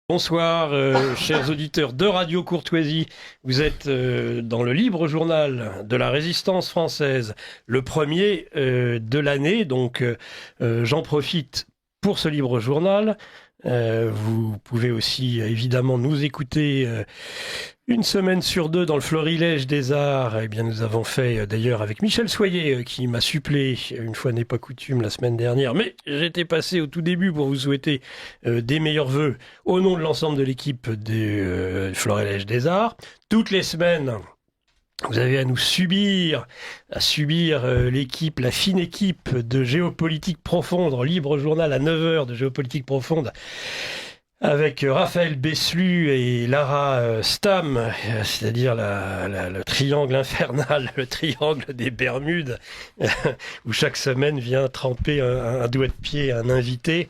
Bonsoir, chers auditeurs de Radio Courtoisie. Vous êtes dans le libre journal de la Résistance française, le premier de l'année. Donc, j'en profite pour ce libre journal. Vous pouvez aussi évidemment nous écouter une semaine sur deux dans le Florilège des Arts. Eh bien, nous avons fait d'ailleurs avec Michel Soyer qui m'a suppléé, une fois n'est pas coutume, la semaine dernière. Mais j'étais passé au tout début pour vous souhaiter des meilleurs vœux au nom de l'ensemble de l'équipe du Florilège des Arts. Toutes les semaines, vous avez à subir l'équipe, la fine équipe de Géopolitique Profonde, en libre journal à 9h de Géopolitique Profonde, avec Raphaël Beslu et Lara Stam, c'est-à-dire le triangle infernal, le triangle des Bermudes, où chaque semaine vient tremper un doigt de pied à un invité.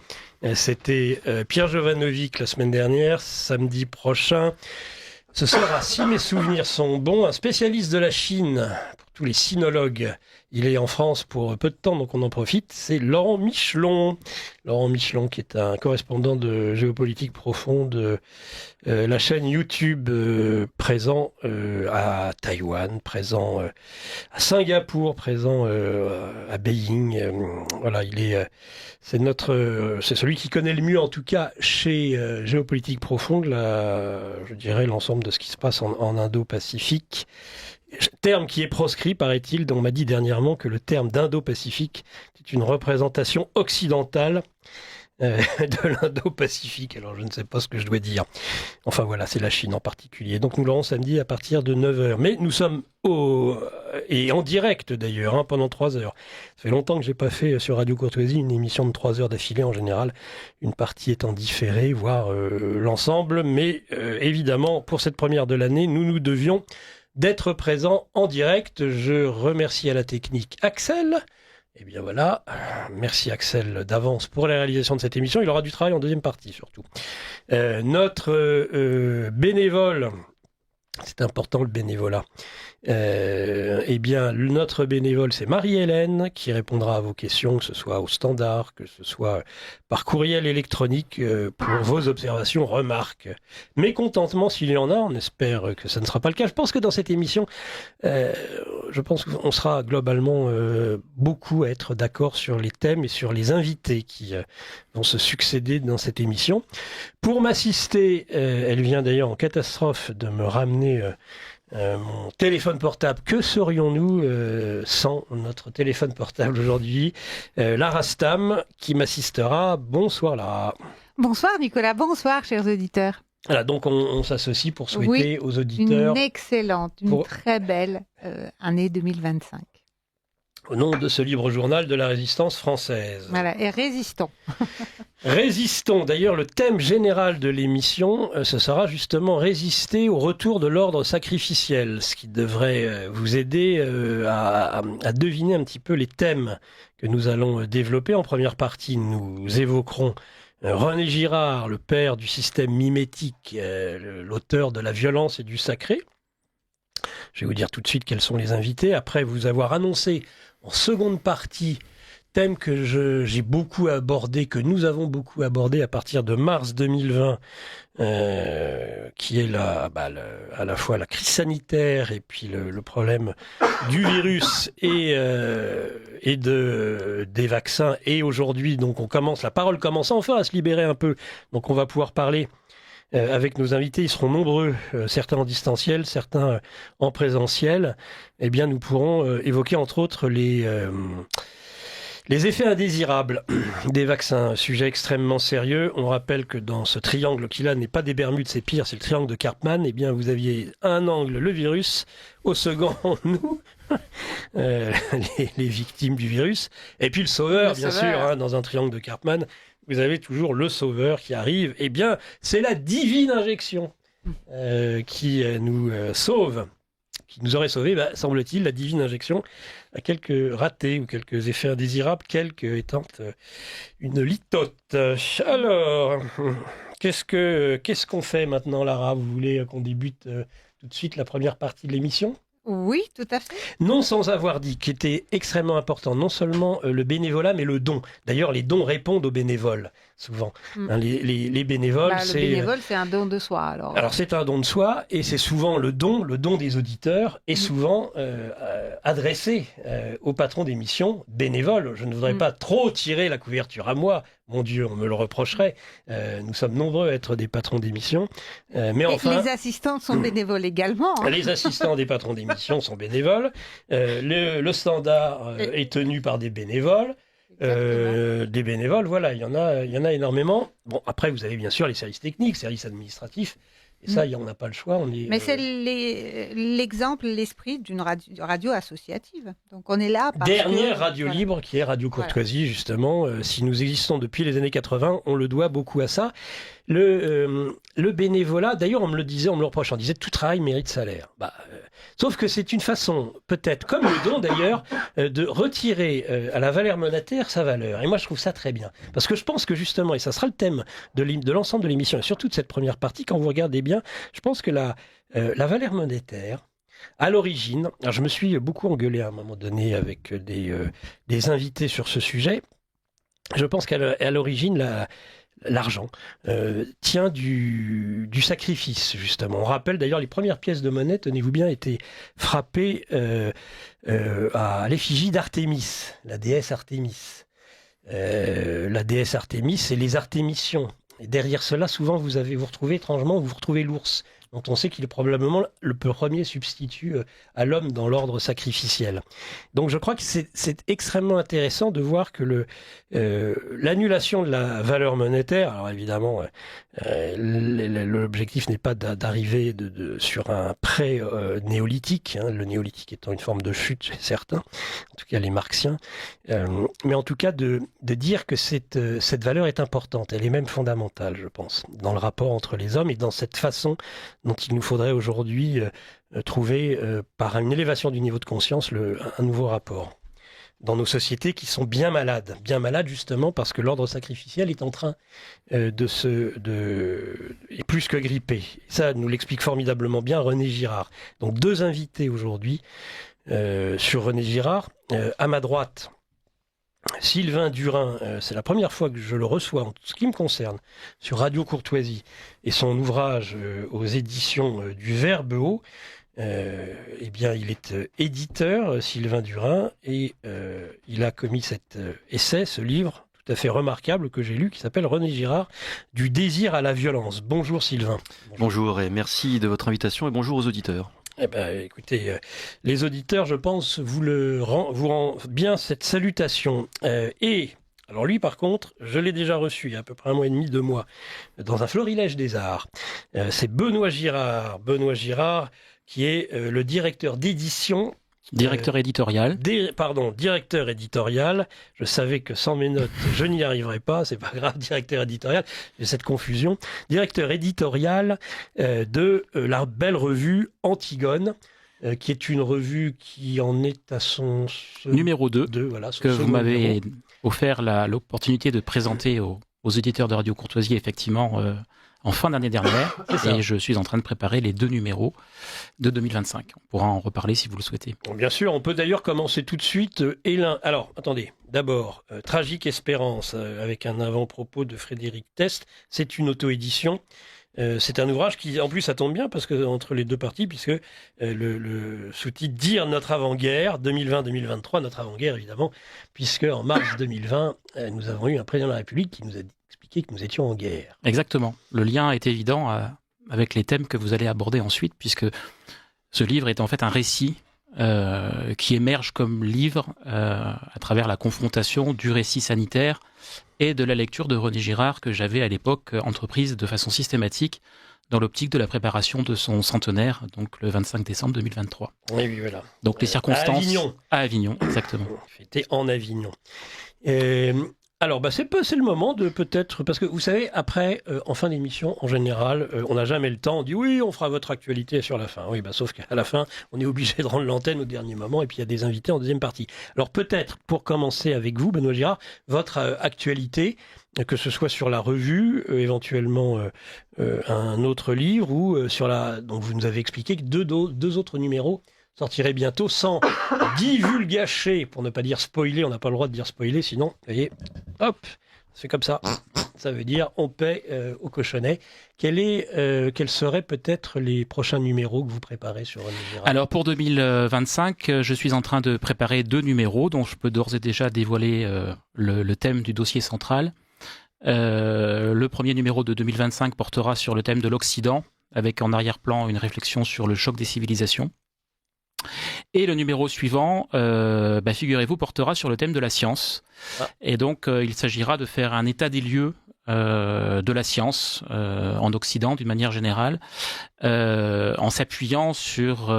C'était Pierre Jovanovic la semaine dernière. Samedi prochain, ce sera, si mes souvenirs sont bons, un spécialiste de la Chine, pour tous les sinologues. Il est en France pour peu de temps, donc on en profite. C'est Laurent Michelon. Laurent Michelon, qui est un correspondant de Géopolitique Profonde, la chaîne YouTube, présent à Taïwan, présent à Singapour, présent à Beijing. Voilà, c'est celui qui connaît le mieux, en tout cas, chez Géopolitique Profonde, je dirais l'ensemble de ce qui se passe en Indo-Pacifique. Terme qui est proscrit, paraît-il, dont on m'a dit dernièrement que le terme d'Indo-Pacifique est une représentation occidentale de l'Indo-Pacifique. Alors je ne sais pas ce que je dois dire. Enfin voilà, c'est la Chine en particulier. Donc nous l'aurons samedi à partir de 9h. Mais nous sommes et en direct d'ailleurs, pendant 3 heures. Ça fait longtemps que je n'ai pas fait sur Radio Courtoisie une émission de 3 heures d'affilée en général. Une partie étant différée, voire l'ensemble. Mais évidemment, pour cette première de l'année, nous devions d'être présent en direct. Je remercie à la technique Axel. Et bien voilà, merci Axel d'avance pour la réalisation de cette émission. Il aura du travail en deuxième partie surtout. Notre bénévole, c'est important le bénévolat. Notre bénévole, c'est Marie-Hélène qui répondra à vos questions, que ce soit au standard, que ce soit par courriel électronique, pour vos observations, remarques, mécontentements s'il y en a. On espère que ça ne sera pas le cas. Je pense que dans cette émission, je pense qu'on sera globalement beaucoup à être d'accord sur les thèmes et sur les invités qui vont se succéder dans cette émission. Pour m'assister, elle vient d'ailleurs en catastrophe de me ramener mon téléphone portable. Que serions-nous sans notre téléphone portable aujourd'hui? Lara Stam qui m'assistera. Bonsoir Lara. Bonsoir Nicolas, bonsoir chers auditeurs. Voilà, donc on s'associe pour souhaiter aux auditeurs une très belle année 2025. Au nom de ce libre journal de la Résistance française. Voilà, et résistons. Résistons. D'ailleurs, le thème général de l'émission, ce sera justement résister au retour de l'ordre sacrificiel, ce qui devrait vous aider à deviner un petit peu les thèmes que nous allons développer. En première partie, nous évoquerons René Girard, le père du système mimétique, l'auteur de La violence et du sacré. Je vais vous dire tout de suite quels sont les invités. Après vous avoir annoncé en seconde partie, thème que j'ai beaucoup abordé, que nous avons beaucoup abordé à partir de mars 2020, qui est à la fois la crise sanitaire et puis le problème du virus et des vaccins. Et aujourd'hui, donc la parole commence enfin à se libérer un peu. Donc on va pouvoir parler avec nos invités. Ils seront nombreux, certains en distanciel, certains en présentiel. Eh bien, nous pourrons évoquer entre autres les effets indésirables des vaccins, sujet extrêmement sérieux. On rappelle que dans ce triangle qui là n'est pas des Bermudes, c'est pire, c'est le triangle de Karpman. Eh bien, vous aviez à un angle le virus, au second nous, les victimes du virus, et puis le sauveur, bien sûr, dans un triangle de Karpman. Vous avez toujours le sauveur qui arrive. Eh bien, c'est la divine injection qui nous sauve, qui nous aurait sauvé, semble-t-il, la divine injection a quelques ratés ou quelques effets indésirables, quelques étant une litote. Alors, qu'est-ce qu'on fait maintenant, Lara? Vous voulez qu'on débute tout de suite la première partie de l'émission? Oui, tout à fait. Non sans avoir dit qu'était extrêmement important, non seulement le bénévolat, mais le don. D'ailleurs, les dons répondent aux bénévoles. souvent. Les bénévoles, le bénévole, c'est un don de soi. Alors c'est un don de soi, et c'est souvent le don des auditeurs, est souvent adressé au patron d'émission bénévole. Je ne voudrais pas trop tirer la couverture à moi. Mon Dieu, on me le reprocherait. Nous sommes nombreux à être des patrons d'émission. Mais enfin, les assistants sont bénévoles également. Les assistants des patrons d'émission sont bénévoles. Le standard est tenu par des bénévoles. Des bénévoles, voilà, il y en a énormément. Bon, après, vous avez bien sûr les services techniques, services administratifs. Et ça, on n'a pas le choix. Mais c'est l'exemple, l'esprit d'une radio associative. Donc on est là parce Dernière radio libre qui est Radio Courtoisie, justement. Si nous existons depuis les années 80, on le doit beaucoup à ça. Le bénévolat, d'ailleurs, on me le reproche, on disait tout travail mérite salaire. Sauf que c'est une façon, peut-être, comme le don d'ailleurs, de retirer à la valeur monétaire sa valeur. Et moi, je trouve ça très bien. Parce que je pense que justement, et ça sera le thème de l'ensemble de l'émission, et surtout de cette première partie, quand vous regardez bien, je pense que la valeur monétaire, à l'origine, alors je me suis beaucoup engueulé à un moment donné avec des invités sur ce sujet, je pense qu'à l'origine, l'argent tient du sacrifice, justement. On rappelle d'ailleurs les premières pièces de monnaie, tenez-vous bien, étaient frappées à l'effigie d'Artémis, la déesse Artémis. La déesse Artémis et les Artémisiens. Et derrière cela, souvent, vous retrouvez l'ours, dont on sait qu'il est probablement le premier substitut à l'homme dans l'ordre sacrificiel. Donc je crois que c'est extrêmement intéressant de voir que l'annulation de la valeur monétaire, alors évidemment, l'objectif n'est pas d'arriver sur un pré-néolithique, le néolithique étant une forme de chute chez certains, en tout cas les marxiens, mais en tout cas de dire que cette valeur est importante, elle est même fondamentale, je pense, dans le rapport entre les hommes et dans cette façon dont il nous faudrait aujourd'hui trouver, par une élévation du niveau de conscience, un nouveau rapport dans nos sociétés qui sont bien malades justement parce que l'ordre sacrificiel est en train est plus que grippé. Ça nous l'explique formidablement bien René Girard. Donc 2 invités aujourd'hui sur René Girard. À ma droite, Sylvain Durin, c'est la première fois que je le reçois en ce qui me concerne sur Radio Courtoisie et son ouvrage aux éditions du Verbe Haut. Eh bien, il est éditeur, Sylvain Durin, et il a commis cet essai, ce livre tout à fait remarquable que j'ai lu, qui s'appelle René Girard, du désir à la violence. Bonjour Sylvain. Bonjour et merci de votre invitation et bonjour aux auditeurs. Eh ben, écoutez, les auditeurs, je pense, vous rend bien cette salutation. Et alors lui, par contre, je l'ai déjà reçu il y a à peu près 1 mois et demi, 2 mois, dans un florilège des arts. C'est Benoît Girard, qui est le directeur d'édition. Directeur éditorial. Directeur éditorial. Je savais que sans mes notes, je n'y arriverais pas. C'est pas grave, directeur éditorial. J'ai cette confusion. Directeur éditorial de la belle revue Antigone, qui est une revue qui en est à son numéro 2, voilà, que vous m'avez offert l'opportunité de présenter aux auditeurs de Radio Courtoisie, effectivement, en fin d'année dernière, et je suis en train de préparer les 2 numéros de 2025. On pourra en reparler si vous le souhaitez. Bien sûr, on peut d'ailleurs commencer tout de suite. Alors, attendez, d'abord, Tragique Espérance, avec un avant-propos de Frédéric Test, c'est une auto-édition. C'est un ouvrage qui, en plus, ça tombe bien, parce que entre les 2 parties, puisque le sous-titre « Dire notre avant-guerre », 2020-2023, notre avant-guerre, évidemment, puisque en mars 2020, nous avons eu un président de la République qui nous a expliqué que nous étions en guerre. Exactement. Le lien est évident avec les thèmes que vous allez aborder ensuite, puisque ce livre est en fait un récit qui émerge comme livre à travers la confrontation du récit sanitaire et de la lecture de René Girard que j'avais à l'époque entreprise de façon systématique dans l'optique de la préparation de son centenaire, donc le 25 décembre 2023. Oui, voilà. Donc les circonstances... À Avignon, exactement. Fêté en Avignon. Alors, c'est le moment de peut-être... Parce que vous savez, après, en fin d'émission, en général, on n'a jamais le temps. On dit, oui, on fera votre actualité sur la fin. Oui, sauf qu'à la fin, on est obligé de rendre l'antenne au dernier moment et puis il y a des invités en deuxième partie. Alors, peut-être, pour commencer avec vous, Benoît Girard, votre actualité, que ce soit sur la revue, éventuellement un autre livre, ou sur la... Donc, vous nous avez expliqué que deux autres numéros sortirait bientôt sans divulgacher, pour ne pas dire spoiler, on n'a pas le droit de dire spoiler, sinon, vous voyez, hop, c'est comme ça. ça veut dire on paie au cochonnet. Quels seraient peut-être les prochains numéros que vous préparez sur René Girard ? Alors pour 2025, je suis en train de préparer 2 numéros dont je peux d'ores et déjà dévoiler le thème du dossier central. Le premier numéro de 2025 portera sur le thème de l'Occident, avec en arrière-plan une réflexion sur le choc des civilisations. Et le numéro suivant, figurez-vous, portera sur le thème de la science. Et donc, il s'agira de faire un état des lieux de la science en Occident, d'une manière générale, en s'appuyant sur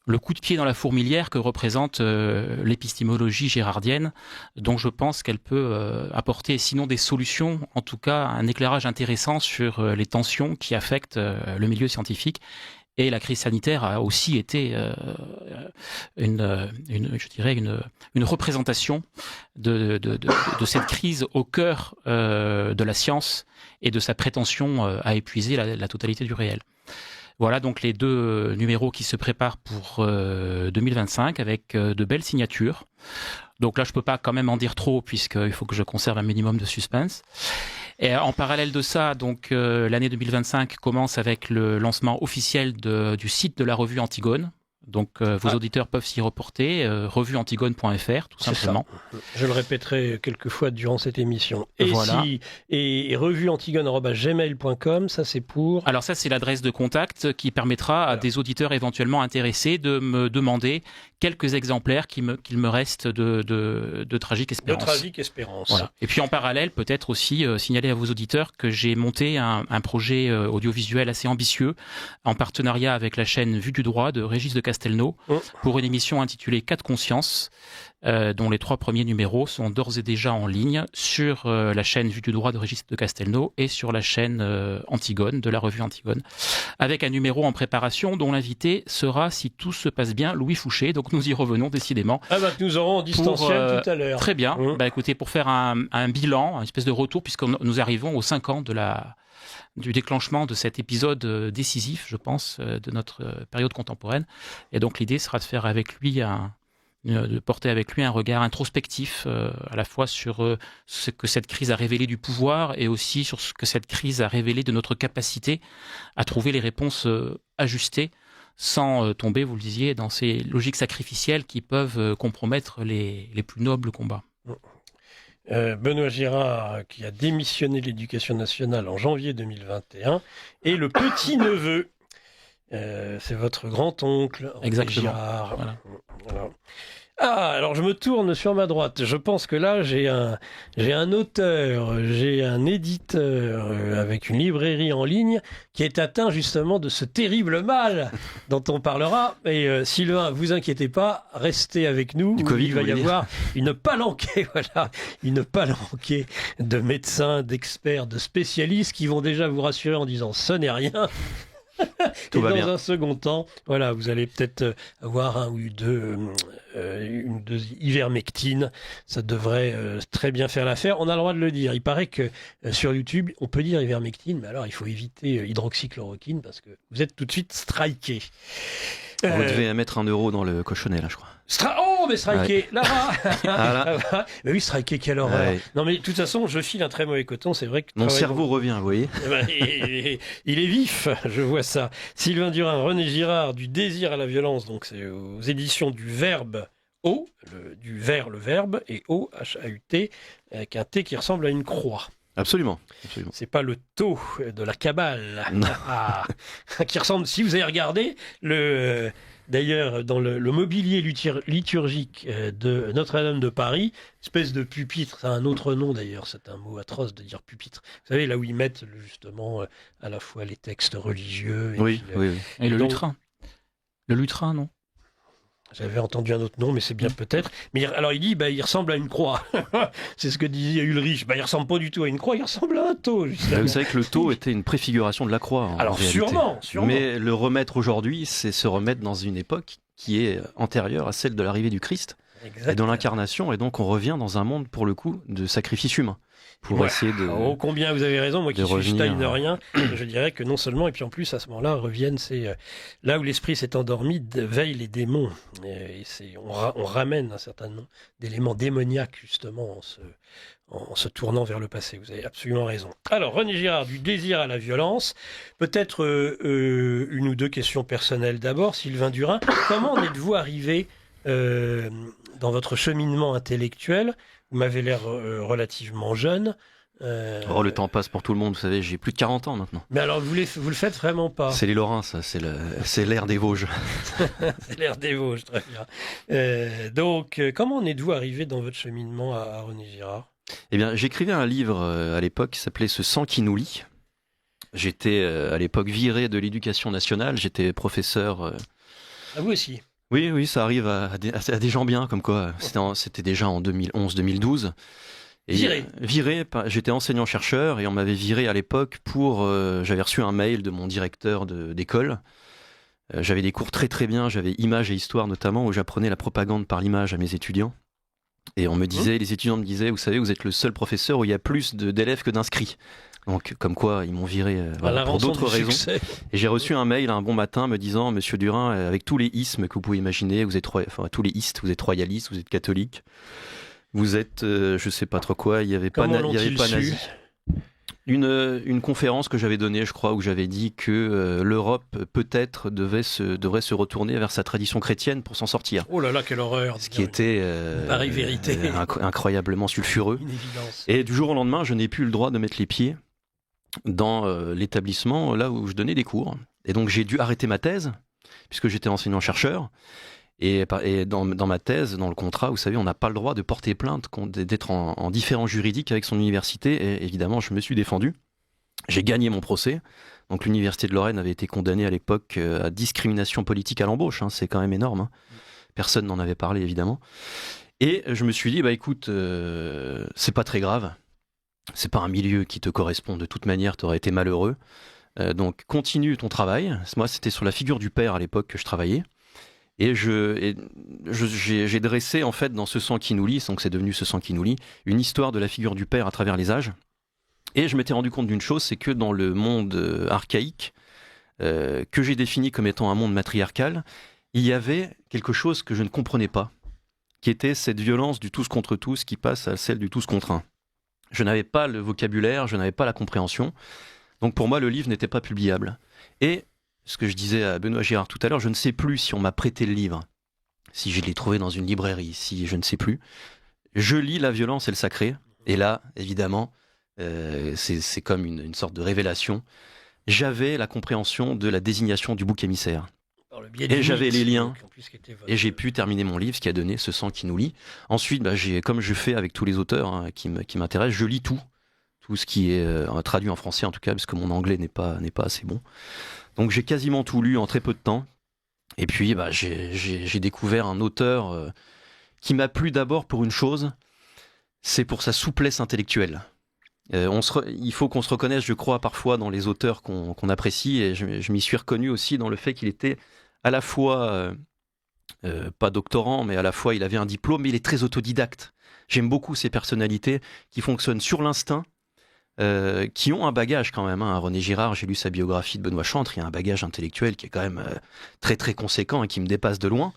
le coup de pied dans la fourmilière que représente l'épistémologie gérardienne, dont je pense qu'elle peut apporter, sinon des solutions, en tout cas un éclairage intéressant sur les tensions qui affectent le milieu scientifique. Et la crise sanitaire a aussi été une représentation de cette crise au cœur de la science et de sa prétention à épuiser la totalité du réel. Voilà donc les 2 numéros qui se préparent pour 2025 avec de belles signatures. Donc là, je peux pas quand même en dire trop puisqu'il faut que je conserve un minimum de suspense. Et en parallèle de ça, donc l'année 2025 commence avec le lancement officiel du site de la revue Antigone. Donc vos auditeurs peuvent s'y reporter, revueantigone.fr tout simplement. Je le répéterai quelques fois durant cette émission. Et voilà. Et revueantigone@gmail.com, ça c'est pour... Alors ça c'est l'adresse de contact qui permettra à des auditeurs éventuellement intéressés de me demander quelques exemplaires qu'il me reste de Tragique Espérance. De Tragique Espérance. Voilà. Et puis en parallèle, peut-être aussi signaler à vos auditeurs que j'ai monté un projet audiovisuel assez ambitieux en partenariat avec la chaîne Vue du Droit de Régis de Castelnau pour une émission intitulée Cas de conscience, dont les 3 premiers numéros sont d'ores et déjà en ligne sur la chaîne Vue du Droit de Régis de Castelnau et sur la chaîne Antigone, de la revue Antigone, avec un numéro en préparation dont l'invité sera, si tout se passe bien, Louis Fouché. Donc nous y revenons décidément. Que nous aurons en distanciel tout à l'heure. Très bien. Écoutez, pour faire un bilan, une espèce de retour, puisque nous arrivons aux 5 ans du déclenchement de cet épisode décisif, je pense, de notre période contemporaine. Et donc l'idée sera de faire avec lui de porter avec lui un regard introspectif à la fois sur ce que cette crise a révélé du pouvoir et aussi sur ce que cette crise a révélé de notre capacité à trouver les réponses ajustées sans tomber, vous le disiez, dans ces logiques sacrificielles qui peuvent compromettre les plus nobles combats. Benoît Girard, qui a démissionné de l'Éducation nationale en janvier 2021, et le petit-neveu, c'est votre grand-oncle, Exactement. Girard. Voilà. Alors je me tourne sur ma droite. Je pense que là, j'ai un auteur, j'ai un éditeur avec une librairie en ligne qui est atteint justement de ce terrible mal dont on parlera. Et Sylvain, vous inquiétez pas, restez avec nous. Du Covid, il va y avoir une palanquée, une palanquée de médecins, d'experts, de spécialistes qui vont déjà vous rassurer en disant ce n'est rien. Tout va dans bien. un second temps, vous allez peut-être avoir une ou deux ivermectine. Ça devrait très bien faire l'affaire. On a le droit de le dire. Il paraît que sur YouTube, on peut dire ivermectine, mais alors il faut éviter hydroxychloroquine parce que vous êtes tout de suite striké. Vous devez mettre 1 euro dans le cochonnet, là, je crois. Mais striké, là Voilà. Mais oui, striké, quelle horreur. Ouais. Non, mais de toute façon, je file un très mauvais coton, c'est vrai que... Mon cerveau revient, vous voyez. Il est vif, je vois ça. Sylvain Durin, René Girard, Du désir à la violence, donc c'est aux éditions du Verbe O, du vers, le verbe, et O, H-A-U-T, avec un T qui ressemble à une croix. Absolument. C'est pas le taux de la Kabbale. Non. Qui ressemble, si vous avez regardé, d'ailleurs, dans le mobilier liturgique de Notre-Dame de Paris, espèce de pupitre, ça a un autre nom d'ailleurs, c'est un mot atroce de dire pupitre. Vous savez, là où ils mettent justement à la fois les textes religieux. Oui. Et le donc- lutrin. Le lutrin, non? J'avais entendu un autre nom, mais c'est bien peut-être. Mais alors il dit, il ressemble à une croix. C'est ce que disait Ulrich. Il ressemble pas du tout à une croix, il ressemble à un tau, justement. Vous savez que le taux était une préfiguration de la croix. En Alors réalité. sûrement. Mais le remettre aujourd'hui, c'est se remettre dans une époque qui est antérieure à celle de l'arrivée du Christ et dans l'incarnation. Et donc on revient dans un monde, pour le coup, de sacrifice humain. Pour essayer de... Oh, combien vous avez raison, moi qui de suis revenir, Stein de rien, je dirais que non seulement, et puis en plus à ce moment-là reviennent là où l'esprit s'est endormi, veillent les démons. Et on ramène un certain nombre d'éléments démoniaques justement en se tournant vers le passé. Vous avez absolument raison. Alors, René Girard, du désir à la violence. Peut-être une ou deux questions personnelles d'abord. Sylvain Durin, comment en êtes-vous arrivé dans votre cheminement intellectuel? Vous m'avez l'air relativement jeune. Le temps passe pour tout le monde, vous savez, j'ai plus de 40 ans maintenant. Mais alors, vous le faites vraiment pas? C'est les Lorrains, ça, c'est l'air des Vosges. C'est l'air des Vosges, très bien. Donc, comment en êtes-vous arrivé dans votre cheminement à René Girard? Eh bien, j'écrivais un livre à l'époque qui s'appelait Ce sang qui nous lie. J'étais à l'époque viré de l'éducation nationale, j'étais professeur. À vous aussi? Oui, ça arrive à des gens bien, comme quoi. C'était déjà en 2011-2012. Viré, j'étais enseignant-chercheur et on m'avait viré à l'époque j'avais reçu un mail de mon directeur d'école. J'avais des cours très très bien, j'avais images et histoire notamment, où j'apprenais la propagande par l'image à mes étudiants. Et on me disait, les étudiants me disaient, vous savez, vous êtes le seul professeur où il y a plus d'élèves que d'inscrits. Donc, comme quoi, ils m'ont viré pour d'autres raisons. Succès. Et j'ai reçu un mail un bon matin me disant, Monsieur Durin, avec tous les ismes que vous pouvez imaginer, vous êtes tous les istes, vous êtes royaliste, vous êtes catholique. Vous êtes, je sais pas trop quoi, il n'y avait pas nazi. Une conférence que j'avais donnée, je crois, où j'avais dit que l'Europe peut-être devrait se retourner vers sa tradition chrétienne pour s'en sortir. Oh là là, quelle horreur! Ce qui était pareille vérité. Incroyablement sulfureux. Une évidence. Et du jour au lendemain, je n'ai plus le droit de mettre les pieds dans l'établissement là où je donnais des cours. Et donc j'ai dû arrêter ma thèse, puisque j'étais enseignant-chercheur. Et dans ma thèse, dans le contrat, vous savez, on n'a pas le droit de porter plainte, d'être en différend juridique avec son université. Et évidemment, je me suis défendu. J'ai gagné mon procès. Donc l'université de Lorraine avait été condamnée à l'époque à discrimination politique à l'embauche. C'est quand même énorme. Personne n'en avait parlé, évidemment. Et je me suis dit, écoute, c'est pas très grave. C'est pas un milieu qui te correspond de toute manière. Tu aurais été malheureux. Donc continue ton travail. Moi, c'était sur la figure du père à l'époque que je travaillais. Et j'ai dressé, en fait, dans Ce sang qui nous lie, donc c'est devenu Ce sang qui nous lie, une histoire de la figure du père à travers les âges. Et je m'étais rendu compte d'une chose, c'est que dans le monde archaïque, que j'ai défini comme étant un monde matriarcal, il y avait quelque chose que je ne comprenais pas, qui était cette violence du tous contre tous qui passe à celle du tous contre un. Je n'avais pas le vocabulaire, je n'avais pas la compréhension. Donc pour moi, le livre n'était pas publiable. Et ce que je disais à Benoît Girard tout à l'heure, je ne sais plus si on m'a prêté le livre, si je l'ai trouvé dans une librairie, si je ne sais plus. Je lis La violence et le sacré, et là, évidemment, c'est comme une sorte de révélation. J'avais la compréhension de la désignation du bouc émissaire. Et j'avais les liens, et j'ai pu terminer mon livre, ce qui a donné Ce sang qui nous lie. Ensuite, comme je fais avec tous les auteurs qui m'intéressent, je lis tout ce qui est traduit en français en tout cas, parce que mon anglais n'est pas assez bon. Donc j'ai quasiment tout lu en très peu de temps. Et puis j'ai découvert un auteur qui m'a plu d'abord pour une chose, c'est pour sa souplesse intellectuelle. Il faut qu'on se reconnaisse, je crois, parfois dans les auteurs qu'on apprécie, et je m'y suis reconnu aussi dans le fait qu'il était à la fois, pas doctorant, mais à la fois il avait un diplôme, mais il est très autodidacte. J'aime beaucoup ces personnalités qui fonctionnent sur l'instinct, qui ont un bagage quand même. René Girard, j'ai lu sa biographie de Benoît Chantre, il y a un bagage intellectuel qui est quand même très très conséquent et qui me dépasse de loin.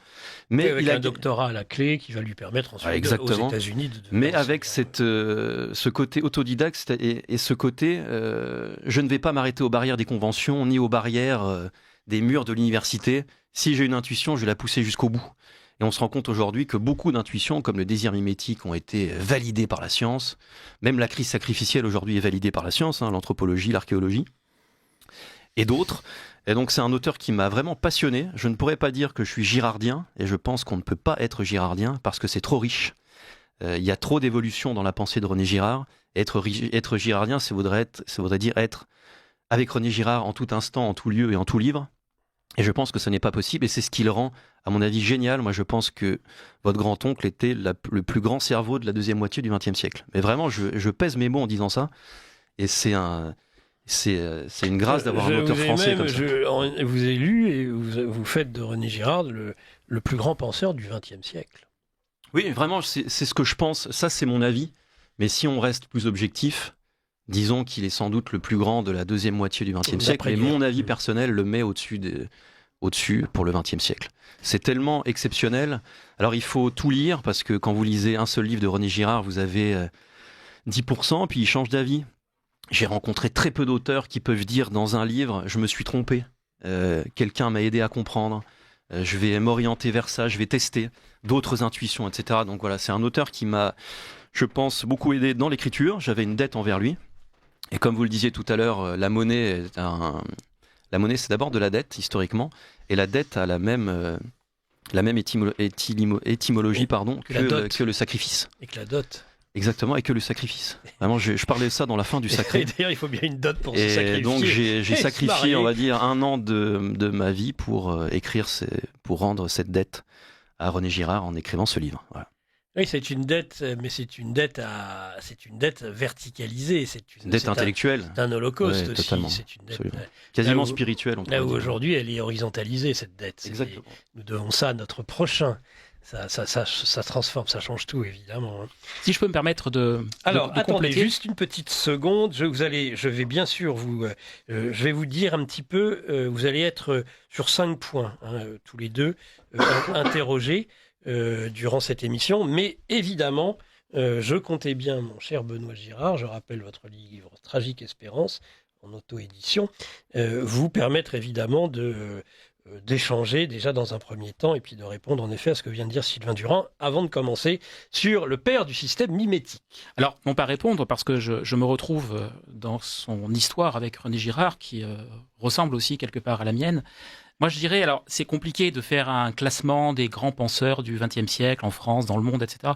Mais avec un doctorat à la clé qui va lui permettre ensuite aux États-Unis de mais avec ce côté autodidacte et ce côté, je ne vais pas m'arrêter aux barrières des conventions ni aux barrières des murs de l'université. Si j'ai une intuition, je vais la pousser jusqu'au bout. Et on se rend compte aujourd'hui que beaucoup d'intuitions, comme le désir mimétique, ont été validées par la science. Même la crise sacrificielle aujourd'hui est validée par la science, l'anthropologie, l'archéologie, et d'autres. Et donc c'est un auteur qui m'a vraiment passionné. Je ne pourrais pas dire que je suis girardien, et je pense qu'on ne peut pas être girardien parce que c'est trop riche. Il y a trop d'évolution dans la pensée de René Girard. Être girardien, ça voudrait dire être avec René Girard en tout instant, en tout lieu et en tout livre. Et je pense que ce n'est pas possible, et c'est ce qui le rend, à mon avis, génial. Moi, je pense que votre grand-oncle était le plus grand cerveau de la deuxième moitié du XXe siècle. Mais vraiment, je pèse mes mots en disant ça, et c'est une grâce d'avoir un auteur français comme ça. Vous avez lu, et vous faites de René Girard le plus grand penseur du XXe siècle. Oui, vraiment, c'est ce que je pense. Ça, c'est mon avis. Mais si on reste plus objectif, disons qu'il est sans doute le plus grand de la deuxième moitié du XXe siècle, et mon avis personnel le met au-dessus pour le XXe siècle. C'est tellement exceptionnel. Alors il faut tout lire, parce que quand vous lisez un seul livre de René Girard, vous avez 10%, puis ils changent d'avis. J'ai rencontré très peu d'auteurs qui peuvent dire dans un livre « je me suis trompé, quelqu'un m'a aidé à comprendre, je vais m'orienter vers ça, je vais tester d'autres intuitions, etc. » Donc voilà, c'est un auteur qui m'a, je pense, beaucoup aidé dans l'écriture. J'avais une dette envers lui. Et comme vous le disiez tout à l'heure, la monnaie, c'est d'abord de la dette, historiquement, et la dette a la même étymologie que le sacrifice. Et que la dot. Exactement, et que le sacrifice. Vraiment, je parlais de ça dans la fin du Sacré. Et d'ailleurs, il faut bien une dot pour se sacrifier. Et donc, j'ai sacrifié, on va dire, 1 an de ma vie pour pour rendre cette dette à René Girard en écrivant ce livre. Voilà. Oui, c'est une dette, mais c'est une dette verticalisée. C'est une dette intellectuelle. C'est un holocauste aussi. Totalement. C'est une dette quasiment spirituelle. Là où aujourd'hui, elle est horizontalisée, cette dette. Exactement. Nous devons ça à notre prochain. Ça transforme, ça change tout, évidemment. Si je peux me permettre de attendez, compléter. juste une petite seconde. Je vais bien sûr je vais vous dire un petit peu. Vous allez être sur 5 points, tous les deux, interrogés durant cette émission. Mais évidemment, je comptais bien, mon cher Benoît Girard, je rappelle votre livre Tragique Espérance, en auto-édition, vous permettre évidemment d'échanger déjà dans un premier temps et puis de répondre en effet à ce que vient de dire Sylvain Durand avant de commencer sur le père du système mimétique. Alors, non pas répondre parce que je me retrouve dans son histoire avec René Girard qui ressemble aussi quelque part à la mienne. Moi, je dirais, alors c'est compliqué de faire un classement des grands penseurs du XXe siècle en France, dans le monde, etc.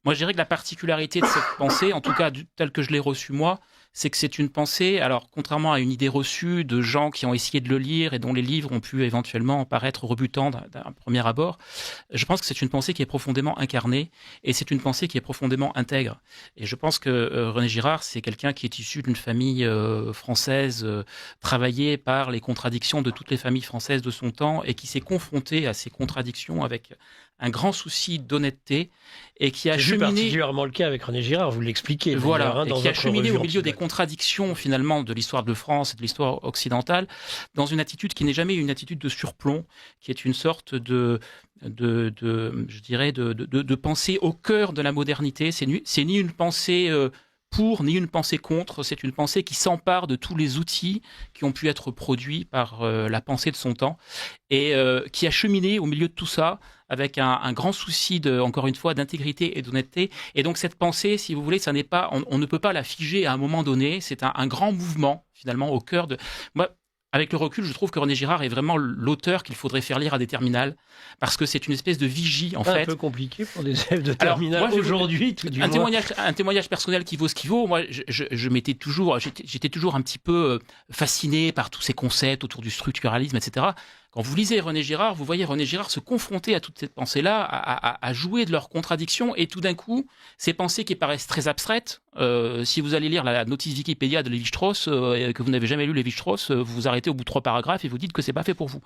Moi, je dirais que la particularité de cette pensée, en tout cas telle que je l'ai reçue moi, c'est que c'est une pensée, alors contrairement à une idée reçue de gens qui ont essayé de le lire et dont les livres ont pu éventuellement paraître rebutants d'un premier abord, je pense que c'est une pensée qui est profondément incarnée et c'est une pensée qui est profondément intègre. Et je pense que René Girard, c'est quelqu'un qui est issu d'une famille française travaillée par les contradictions de toutes les familles françaises de son temps et qui s'est confronté à ces contradictions avec un grand souci d'honnêteté et qui a cheminé... C'est particulièrement le cas avec René Girard, vous l'expliquez. Voilà, et qui a cheminé au milieu des contradictions finalement de l'histoire de France et de l'histoire occidentale dans une attitude qui n'est jamais une attitude de surplomb, qui est une sorte de pensée au cœur de la modernité. C'est ni une pensée... pour ni une pensée contre, c'est une pensée qui s'empare de tous les outils qui ont pu être produits par la pensée de son temps et qui a cheminé au milieu de tout ça avec un grand souci, encore une fois, d'intégrité et d'honnêteté. Et donc cette pensée, si vous voulez, ça n'est pas, on ne peut pas la figer à un moment donné, c'est un grand mouvement finalement au cœur de... Moi, avec le recul, je trouve que René Girard est vraiment l'auteur qu'il faudrait faire lire à des terminales, parce que c'est une espèce de vigie, en fait. Un peu compliqué pour des élèves de terminale aujourd'hui, tout du moins. Un témoignage personnel qui vaut ce qu'il vaut. Moi, j'étais toujours un petit peu fasciné par tous ces concepts autour du structuralisme, etc. Quand vous lisez René Girard, vous voyez René Girard se confronter à toutes ces pensées-là, à jouer de leurs contradictions, et tout d'un coup, ces pensées qui paraissent très abstraites, si vous allez lire la notice Wikipédia de Lévi-Strauss, que vous n'avez jamais lu Lévi-Strauss, vous vous arrêtez au bout de 3 paragraphes et vous dites que c'est pas fait pour vous.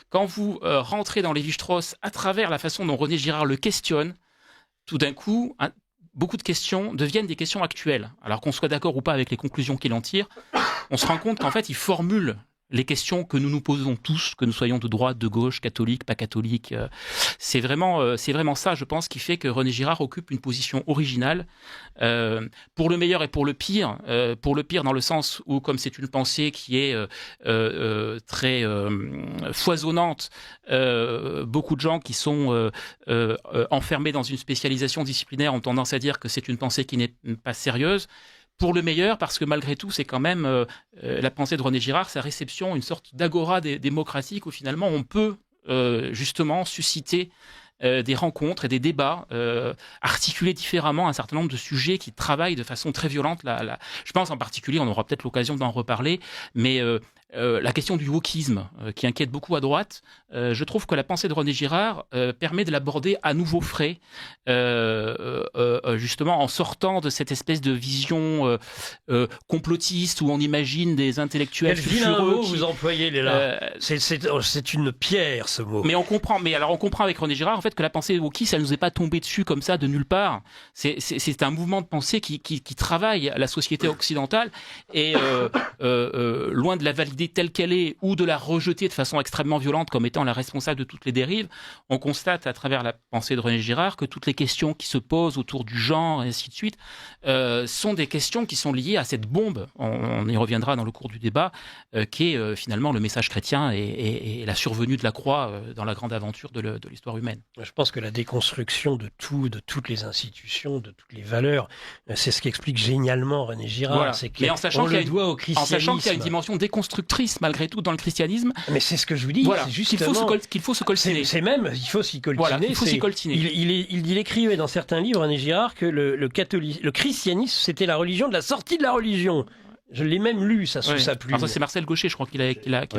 Quand vous rentrez dans Lévi-Strauss à travers la façon dont René Girard le questionne, tout d'un coup, beaucoup de questions deviennent des questions actuelles. Alors qu'on soit d'accord ou pas avec les conclusions qu'il en tire, on se rend compte qu'en fait, il formule les questions que nous nous posons tous, que nous soyons de droite, de gauche, catholiques, pas catholiques. C'est vraiment ça, je pense, qui fait que René Girard occupe une position originale, pour le meilleur et pour le pire. Pour le pire dans le sens où, comme c'est une pensée qui est très foisonnante, beaucoup de gens qui sont enfermés dans une spécialisation disciplinaire ont tendance à dire que c'est une pensée qui n'est pas sérieuse. Pour le meilleur, parce que malgré tout, c'est quand même la pensée de René Girard, sa réception, une sorte d'agora démocratique où finalement on peut justement susciter des rencontres et des débats, articuler différemment un certain nombre de sujets qui travaillent de façon très violente. Je pense en particulier, on aura peut-être l'occasion d'en reparler, mais la question du wokisme qui inquiète beaucoup à droite, je trouve que la pensée de René Girard permet de l'aborder à nouveau frais, justement en sortant de cette espèce de vision complotiste où on imagine des intellectuels sulfureux. Vous employez là. C'est une pierre, ce mot. Mais on comprend avec René Girard en fait que la pensée wokiste, elle nous est pas tombée dessus comme ça de nulle part. C'est un mouvement de pensée qui travaille la société occidentale et loin de la valider l'idée telle qu'elle est ou de la rejeter de façon extrêmement violente comme étant la responsable de toutes les dérives, on constate à travers la pensée de René Girard que toutes les questions qui se posent autour du genre et ainsi de suite sont des questions qui sont liées à cette bombe, on y reviendra dans le cours du débat, qui est finalement le message chrétien et la survenue de la croix dans la grande aventure de l'histoire humaine. Je pense que la déconstruction de toutes les institutions, de toutes les valeurs, c'est ce qui explique génialement René Girard. Voilà. C'est Mais en sachant qu'il y a une christianisme. dimension déconstructrice malgré tout dans le christianisme. Mais c'est ce que je vous dis. Voilà, C'est qu'il faut se coltiner. C'est même, il faut s'y coltiner. Voilà, il faut s'y coltiner. Il écrivait dans certains livres, René Girard, que le christianisme, c'était la religion de la sortie de la religion. Je l'ai même lu, ça, sous sa plume. Alors ça, c'est Marcel Gaucher, je crois qu'il a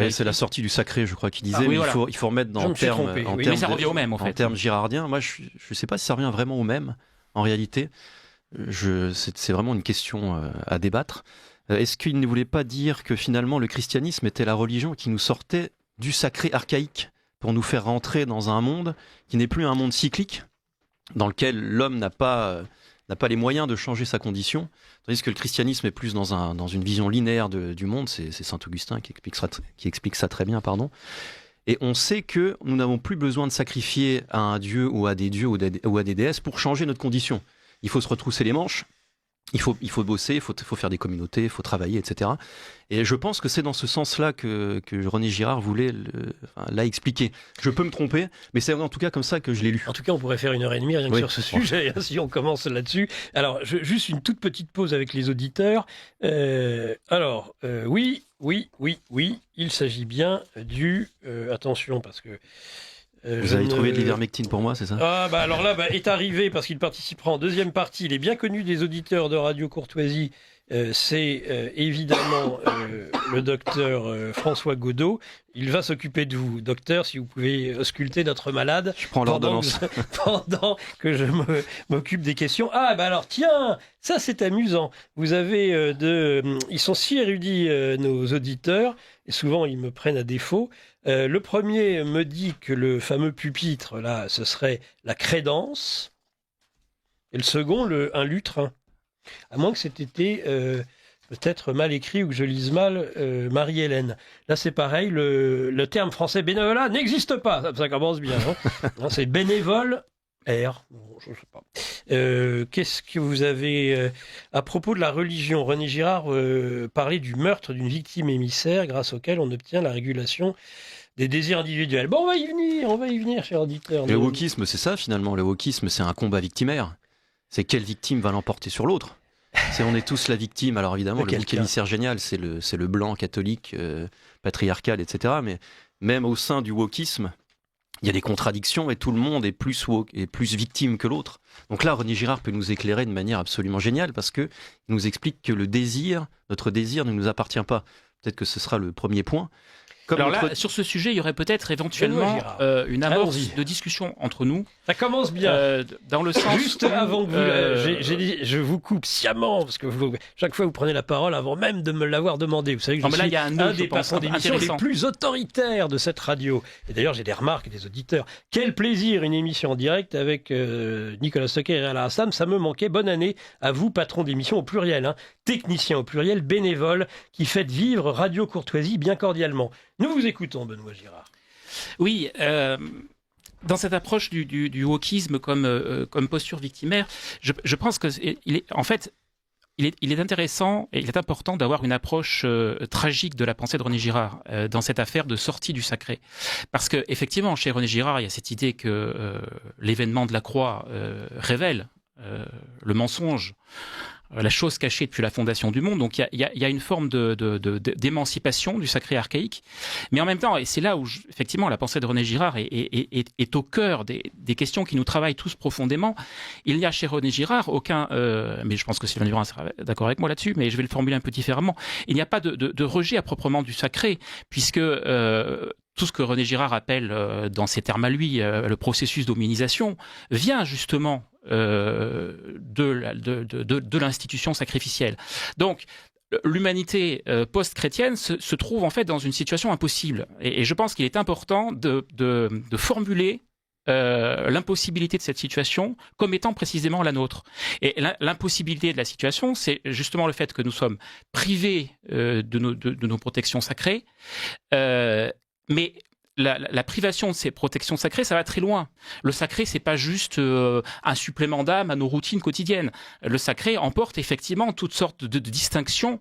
c'est la sortie du sacré, je crois, qu'il disait. Oui, mais voilà. il faut remettre Je me suis termes. trompé, oui. Mais ça revient au même, en fait. En termes girardiens, moi, je ne sais pas si ça revient vraiment au même, en réalité. C'est vraiment une question à débattre. Est-ce qu'il ne voulait pas dire que finalement le christianisme était la religion qui nous sortait du sacré archaïque pour nous faire rentrer dans un monde qui n'est plus un monde cyclique, dans lequel l'homme n'a pas les moyens de changer sa condition, tandis que le christianisme est plus dans une vision linéaire du monde, c'est saint Augustin qui explique ça très bien, pardon. Et on sait que nous n'avons plus besoin de sacrifier à un dieu ou à des dieux ou à des déesses pour changer notre condition. Il faut se retrousser les manches, il faut bosser, il faut faire des communautés, il faut travailler, etc. Et je pense que c'est dans ce sens-là que René Girard voulait l'a expliquer. Je peux me tromper, mais c'est en tout cas comme ça que je l'ai lu. En tout cas, on pourrait faire 1h30 rien que sur ce sujet, si on commence là-dessus. Alors, juste une toute petite pause avec les auditeurs. Oui, il s'agit bien du... attention, parce que... Vous avez trouvé de l'ivermectine pour moi, c'est ça? Alors là, est arrivé, parce qu'il participera en deuxième partie, il est bien connu des auditeurs de Radio Courtoisie, c'est évidemment le docteur François Godot. Il va s'occuper de vous. Docteur, si vous pouvez ausculter notre malade. Je prends l'ordonnance. Pendant que je m'occupe des questions. Alors tiens, ça c'est amusant. Vous avez ils sont si érudits, nos auditeurs, et souvent ils me prennent à défaut. Le premier me dit que le fameux pupitre, là, ce serait la crédence. Et le second, un lutrin. À moins que c'était été peut-être mal écrit ou que je lise mal Marie-Hélène. Là, c'est pareil, le terme français bénévolat n'existe pas. Ça commence bien. Non, c'est bénévole R. Bon, je ne sais pas. Qu'est-ce que vous avez... à propos de la religion, René Girard parlait du meurtre d'une victime émissaire grâce auquel on obtient la régulation des désirs individuels. Bon, on va y venir, cher auditeur. Le wokisme, c'est ça finalement. Le wokisme, c'est un combat victimaire. C'est quelle victime va l'emporter sur l'autre. On est tous la victime. Alors évidemment, le bouc émissaire génial, c'est le blanc catholique, patriarcal, etc. Mais même au sein du wokisme, il y a des contradictions et tout le monde est plus woke et plus victime que l'autre. Donc là, René Girard peut nous éclairer de manière absolument géniale parce qu'il nous explique que notre désir ne nous appartient pas. Peut-être que ce sera le premier point. Là, sur ce sujet, il y aurait peut-être éventuellement une amorce de discussion entre nous. Ça commence bien. Dans le sens juste avant que vous... j'ai dit, je vous coupe sciemment, parce que chaque fois vous prenez la parole avant même de me l'avoir demandé. Vous savez que je suis un des patrons d'émission les plus autoritaires de cette radio. Et d'ailleurs, j'ai des remarques des auditeurs. Quel plaisir, une émission en direct avec Nicolas Stocker et Alain Assam. Ça me manquait. Bonne année à vous, patron d'émission au pluriel. Technicien au pluriel, bénévole, qui faites vivre Radio Courtoisie bien cordialement. Nous vous écoutons, Benoît Girard. Oui, dans cette approche du wokisme comme posture victimaire, je pense que il est intéressant et il est important d'avoir une approche tragique de la pensée de René Girard dans cette affaire de sortie du sacré. Parce que effectivement, chez René Girard, il y a cette idée que l'événement de la croix révèle le mensonge, la chose cachée depuis la fondation du monde. Donc il y a une forme d'émancipation du sacré archaïque. Mais en même temps, et c'est là où effectivement la pensée de René Girard est au cœur des questions qui nous travaillent tous profondément. Il n'y a chez René Girard aucun, mais je pense que Sylvain Durand sera d'accord avec moi là-dessus, mais je vais le formuler un peu différemment. Il n'y a pas de rejet à proprement du sacré, puisque tout ce que René Girard appelle, dans ses termes à lui, le processus d'hominisation, vient justement de l'institution sacrificielle. Donc, l'humanité post-chrétienne se trouve en fait dans une situation impossible. Et je pense qu'il est important de formuler l'impossibilité de cette situation comme étant précisément la nôtre. Et l'impossibilité de la situation, c'est justement le fait que nous sommes privés de nos protections sacrées, mais la privation de ces protections sacrées, ça va très loin. Le sacré, c'est pas juste un supplément d'âme à nos routines quotidiennes. Le sacré emporte effectivement toutes sortes de distinctions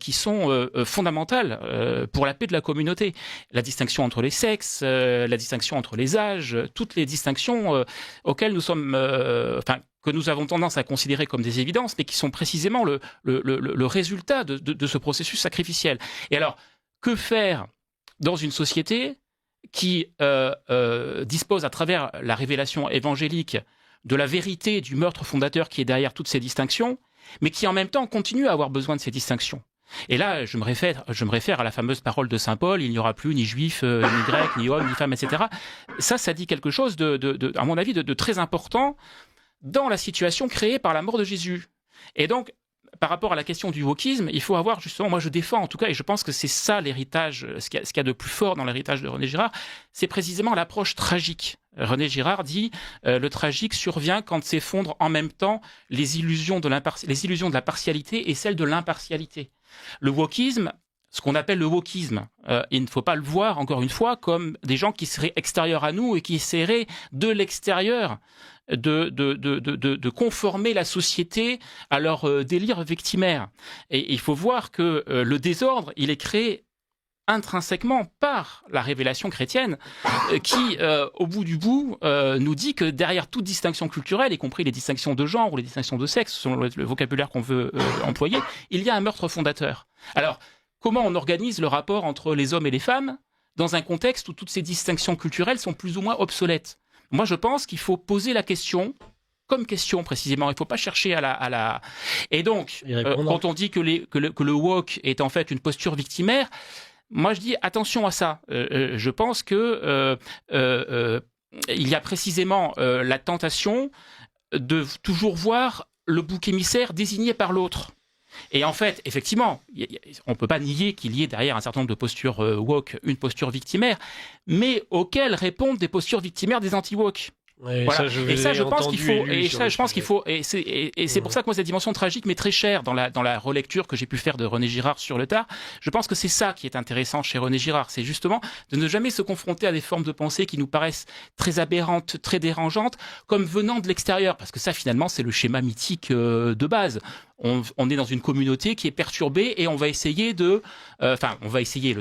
qui sont fondamentales pour la paix de la communauté. La distinction entre les sexes, la distinction entre les âges, toutes les distinctions auxquelles nous sommes... que nous avons tendance à considérer comme des évidences, mais qui sont précisément le résultat de ce processus sacrificiel. Et alors, que faire dans une société qui dispose à travers la révélation évangélique de la vérité du meurtre fondateur qui est derrière toutes ces distinctions, mais qui en même temps continue à avoir besoin de ces distinctions. Et là, je me réfère à la fameuse parole de saint Paul, il n'y aura plus ni juif, ni grec, ni homme, ni femme, etc. Ça dit quelque chose, à mon avis, de très important dans la situation créée par la mort de Jésus. Et donc, par rapport à la question du wokisme, il faut avoir justement, moi je défends en tout cas, et je pense que c'est ça l'héritage, ce qu'il y a de plus fort dans l'héritage de René Girard, c'est précisément l'approche tragique. René Girard dit le tragique survient quand s'effondrent en même temps les illusions de la partialité et celles de l'impartialité. Le wokisme, ce qu'on appelle le wokisme, il ne faut pas le voir, encore une fois, comme des gens qui seraient extérieurs à nous et qui essaieraient de l'extérieur de conformer la société à leur délire victimaire. Et il faut voir que le désordre, il est créé intrinsèquement par la révélation chrétienne qui, au bout du bout, nous dit que derrière toute distinction culturelle, y compris les distinctions de genre ou les distinctions de sexe, selon le vocabulaire qu'on veut employer, il y a un meurtre fondateur. Alors, comment on organise le rapport entre les hommes et les femmes dans un contexte où toutes ces distinctions culturelles sont plus ou moins obsolètes ? Moi, je pense qu'il faut poser la question comme question précisément. Il ne faut pas chercher à la... Et donc, quand on dit que le woke est en fait une posture victimaire, moi je dis attention à ça. Je pense que il y a précisément la tentation de toujours voir le bouc émissaire désigné par l'autre. Et en fait, effectivement, on ne peut pas nier qu'il y ait derrière un certain nombre de postures woke une posture victimaire, mais auxquelles répondent des postures victimaires des anti-woke. Ouais, voilà. Et ça, je pense qu'il faut, et c'est pour ça que moi cette dimension tragique m'est très chère dans la relecture que j'ai pu faire de René Girard sur le tard. Je pense que c'est ça qui est intéressant chez René Girard, c'est justement de ne jamais se confronter à des formes de pensée qui nous paraissent très aberrantes, très dérangeantes, comme venant de l'extérieur, parce que ça finalement c'est le schéma mythique de base. On est dans une communauté qui est perturbée et on va essayer le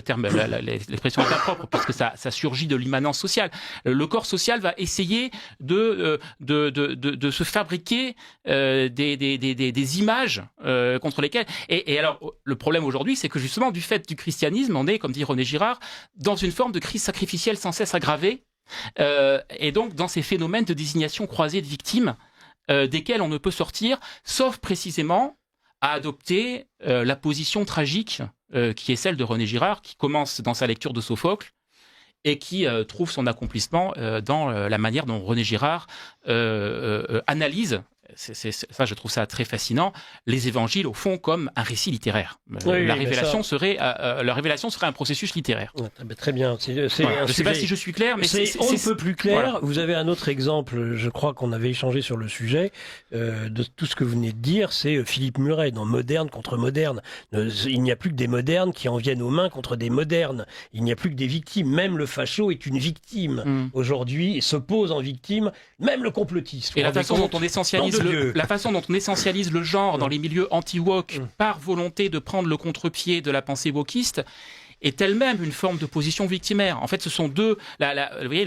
terme, l'expression est impropre parce que ça surgit de l'immanence sociale. Le corps social va essayer de se fabriquer des images contre lesquelles. Et alors, le problème aujourd'hui, c'est que justement, du fait du christianisme, on est, comme dit René Girard, dans une forme de crise sacrificielle sans cesse aggravée, et donc dans ces phénomènes de désignation croisée de victimes, desquels on ne peut sortir, sauf précisément à adopter la position tragique qui est celle de René Girard, qui commence dans sa lecture de Sophocle et qui trouve son accomplissement dans la manière dont René Girard analyse, ça je trouve ça très fascinant, les évangiles au fond comme un récit littéraire. La révélation serait un processus littéraire. Ouais, très bien. Je ne sais pas si je suis clair, mais c'est on ne peut plus clair. Voilà. Vous avez un autre exemple, je crois qu'on avait échangé sur le sujet de tout ce que vous venez de dire, c'est Philippe Muret dans Moderne contre Moderne. Il n'y a plus que des modernes qui en viennent aux mains contre des modernes. Il n'y a plus que des victimes. Même le facho est une victime aujourd'hui et se pose en victime. Même le complotisme. Et la façon dont on essentialise le genre dans les milieux anti-woke par volonté de prendre le contre-pied de la pensée wokiste est elle-même une forme de position victimaire. En fait, ce sont deux... vous voyez,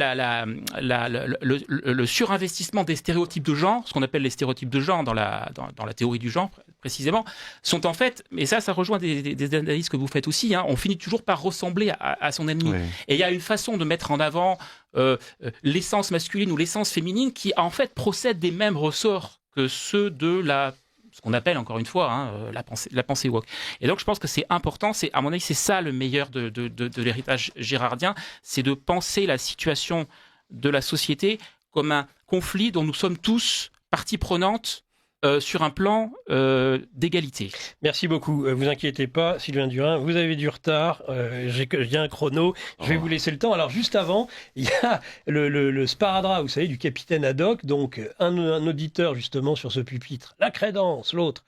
le surinvestissement des stéréotypes de genre, ce qu'on appelle les stéréotypes de genre dans la théorie du genre, précisément, sont en fait... Et ça rejoint des analyses que vous faites aussi, hein, on finit toujours par ressembler à son ennemi. Oui. Et il y a une façon de mettre en avant l'essence masculine ou l'essence féminine qui, en fait, procède des mêmes ressorts que ceux de ce qu'on appelle encore une fois la pensée woke. Et donc je pense que c'est important, à mon avis c'est ça le meilleur de l'héritage girardien, c'est de penser la situation de la société comme un conflit dont nous sommes tous partie prenante sur un plan d'égalité. Merci beaucoup. Vous inquiétez pas, Sylvain Durin, vous avez du retard. J'ai un chrono. Je vais vous laisser le temps. Alors, juste avant, il y a le sparadrap, vous savez, du capitaine Haddock. Donc, un auditeur, justement, sur ce pupitre. La crédence, l'autre.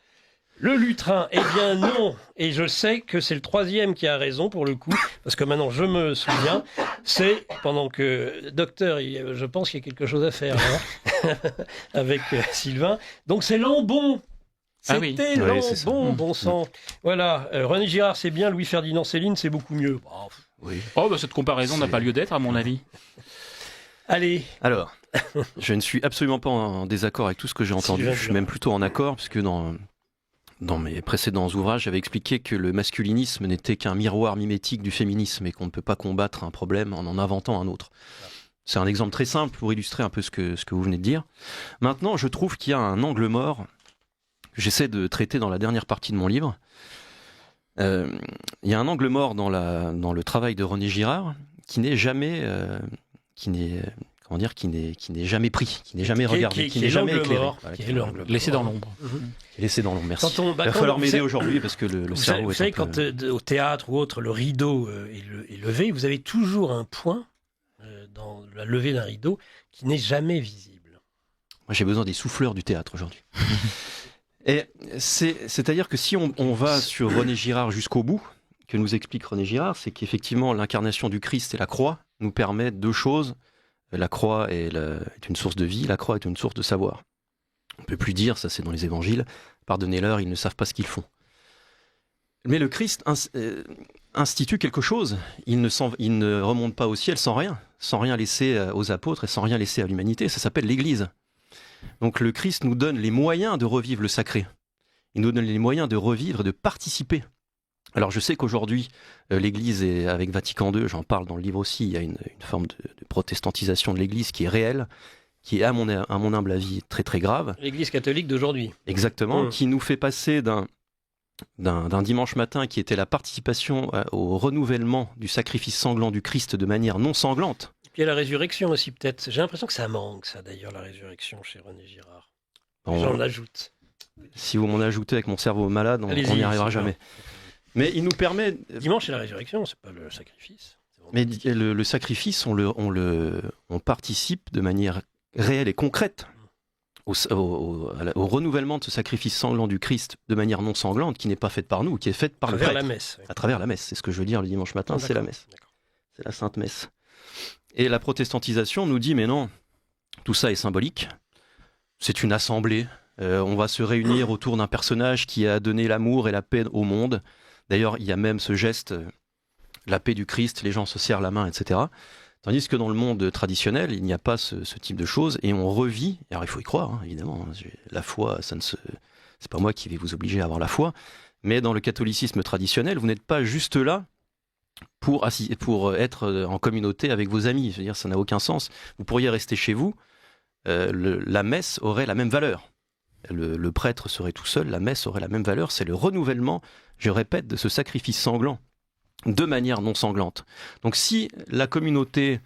Le lutrin, eh bien non. Et je sais que c'est le troisième qui a raison pour le coup, parce que maintenant je me souviens, c'est pendant que docteur, je pense qu'il y a quelque chose à faire hein, avec Sylvain. Donc c'est Lambon. C'était Lambon, bon sang. Voilà, René Girard c'est bien, Louis-Ferdinand Céline c'est beaucoup mieux. Oui. Cette comparaison n'a pas lieu d'être à mon avis. Allez. Alors, je ne suis absolument pas en désaccord avec tout ce que j'ai entendu. Je suis même plutôt en accord, puisque dans mes précédents ouvrages, j'avais expliqué que le masculinisme n'était qu'un miroir mimétique du féminisme et qu'on ne peut pas combattre un problème en inventant un autre. C'est un exemple très simple pour illustrer un peu ce que vous venez de dire. Maintenant, je trouve qu'il y a un angle mort que j'essaie de traiter dans la dernière partie de mon livre. Il y a un angle mort dans le travail de René Girard qui n'est jamais... qui n'est jamais pris, qui n'est jamais regardé, qui n'est jamais éclairé. Laissé dans l'ombre. Laissé dans l'ombre, merci. Il va falloir m'aider aujourd'hui parce que le cerveau vous savez, quand au théâtre ou autre, le rideau est levé, vous avez toujours un point dans la levée d'un rideau qui n'est jamais visible. Moi, j'ai besoin des souffleurs du théâtre aujourd'hui. Et c'est-à-dire que si on va sur René Girard jusqu'au bout, que nous explique René Girard, c'est qu'effectivement, l'incarnation du Christ et la croix nous permettent deux choses. La croix est une source de vie, la croix est une source de savoir. On ne peut plus dire, ça c'est dans les évangiles, pardonnez-leur, ils ne savent pas ce qu'ils font. Mais le Christ institue quelque chose, il ne remonte pas au ciel sans rien laisser aux apôtres et sans rien laisser à l'humanité, ça s'appelle l'Église. Donc le Christ nous donne les moyens de revivre le sacré, il nous donne les moyens de revivre et de participer. Alors je sais qu'aujourd'hui, l'Église, avec Vatican II, j'en parle dans le livre aussi, il y a une forme de protestantisation de l'Église qui est réelle, qui est à mon humble avis très très grave. L'Église catholique d'aujourd'hui. Exactement, qui nous fait passer d'un dimanche matin qui était la participation au renouvellement du sacrifice sanglant du Christ de manière non sanglante. Et puis il y a la résurrection aussi peut-être. J'ai l'impression que ça manque ça d'ailleurs, la résurrection chez René Girard. J'en ajoute. Si vous m'en ajoutez avec mon cerveau malade, on n'y arrivera jamais. Mais il nous permet... Dimanche, c'est la résurrection, c'est pas le sacrifice. Mais le sacrifice, on participe de manière réelle et concrète au renouvellement de ce sacrifice sanglant du Christ de manière non sanglante, qui n'est pas faite par nous, qui est faite par le prêtre. À travers la messe. Oui. À travers la messe, c'est ce que je veux dire le dimanche matin, c'est la messe. D'accord. C'est la Sainte Messe. Et la protestantisation nous dit, mais non, tout ça est symbolique, c'est une assemblée, on va se réunir autour d'un personnage qui a donné l'amour et la paix au monde. D'ailleurs, il y a même ce geste, la paix du Christ, les gens se serrent la main, etc. Tandis que dans le monde traditionnel, il n'y a pas ce type de choses et on revit. Alors il faut y croire, hein, évidemment. La foi, c'est pas moi qui vais vous obliger à avoir la foi. Mais dans le catholicisme traditionnel, vous n'êtes pas juste là pour être en communauté avec vos amis. Je veux dire, ça n'a aucun sens. Vous pourriez rester chez vous. La messe aurait la même valeur. Le prêtre serait tout seul, la messe aurait la même valeur. C'est le renouvellement, je répète, de ce sacrifice sanglant de manière non sanglante. Donc si la communauté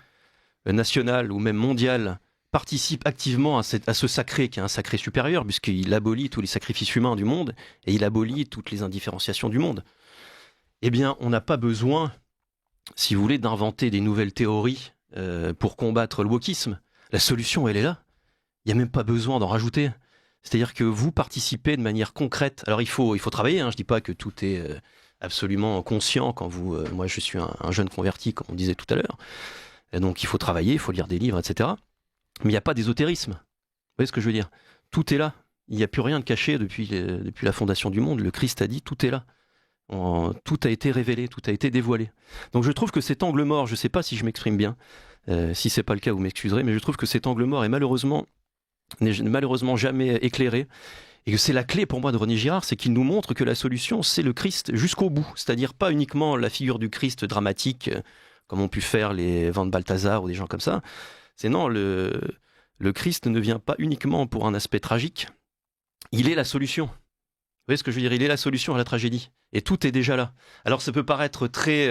nationale ou même mondiale participe activement à ce sacré qui est un sacré supérieur, puisqu'il abolit tous les sacrifices humains du monde et il abolit toutes les indifférenciations du monde, eh bien on n'a pas besoin, si vous voulez, d'inventer des nouvelles théories pour combattre le wokisme. La solution, elle est là. Il n'y a même pas besoin d'en rajouter. C'est-à-dire que vous participez de manière concrète. Alors il faut travailler, hein. Je ne dis pas que tout est absolument conscient quand vous... moi je suis un jeune converti, comme on disait tout à l'heure. Et donc il faut travailler, il faut lire des livres, etc. Mais il n'y a pas d'ésotérisme. Vous voyez ce que je veux dire? Tout est là. Il n'y a plus rien de caché depuis la fondation du monde. Le Christ a dit, tout est là. Tout a été révélé, tout a été dévoilé. Donc je trouve que cet angle mort, je ne sais pas si je m'exprime bien, si ce n'est pas le cas, vous m'excuserez, mais je trouve que cet angle mort n'est malheureusement jamais éclairé, et que c'est la clé pour moi de René Girard, c'est qu'il nous montre que la solution, c'est le Christ jusqu'au bout, c'est-à-dire pas uniquement la figure du Christ dramatique, comme ont pu faire les vents de Balthazar ou des gens comme ça. C'est non, le Christ ne vient pas uniquement pour un aspect tragique, il est la solution. Vous voyez ce que je veux dire? Il est la solution à la tragédie, et tout est déjà là. Alors ça peut paraître très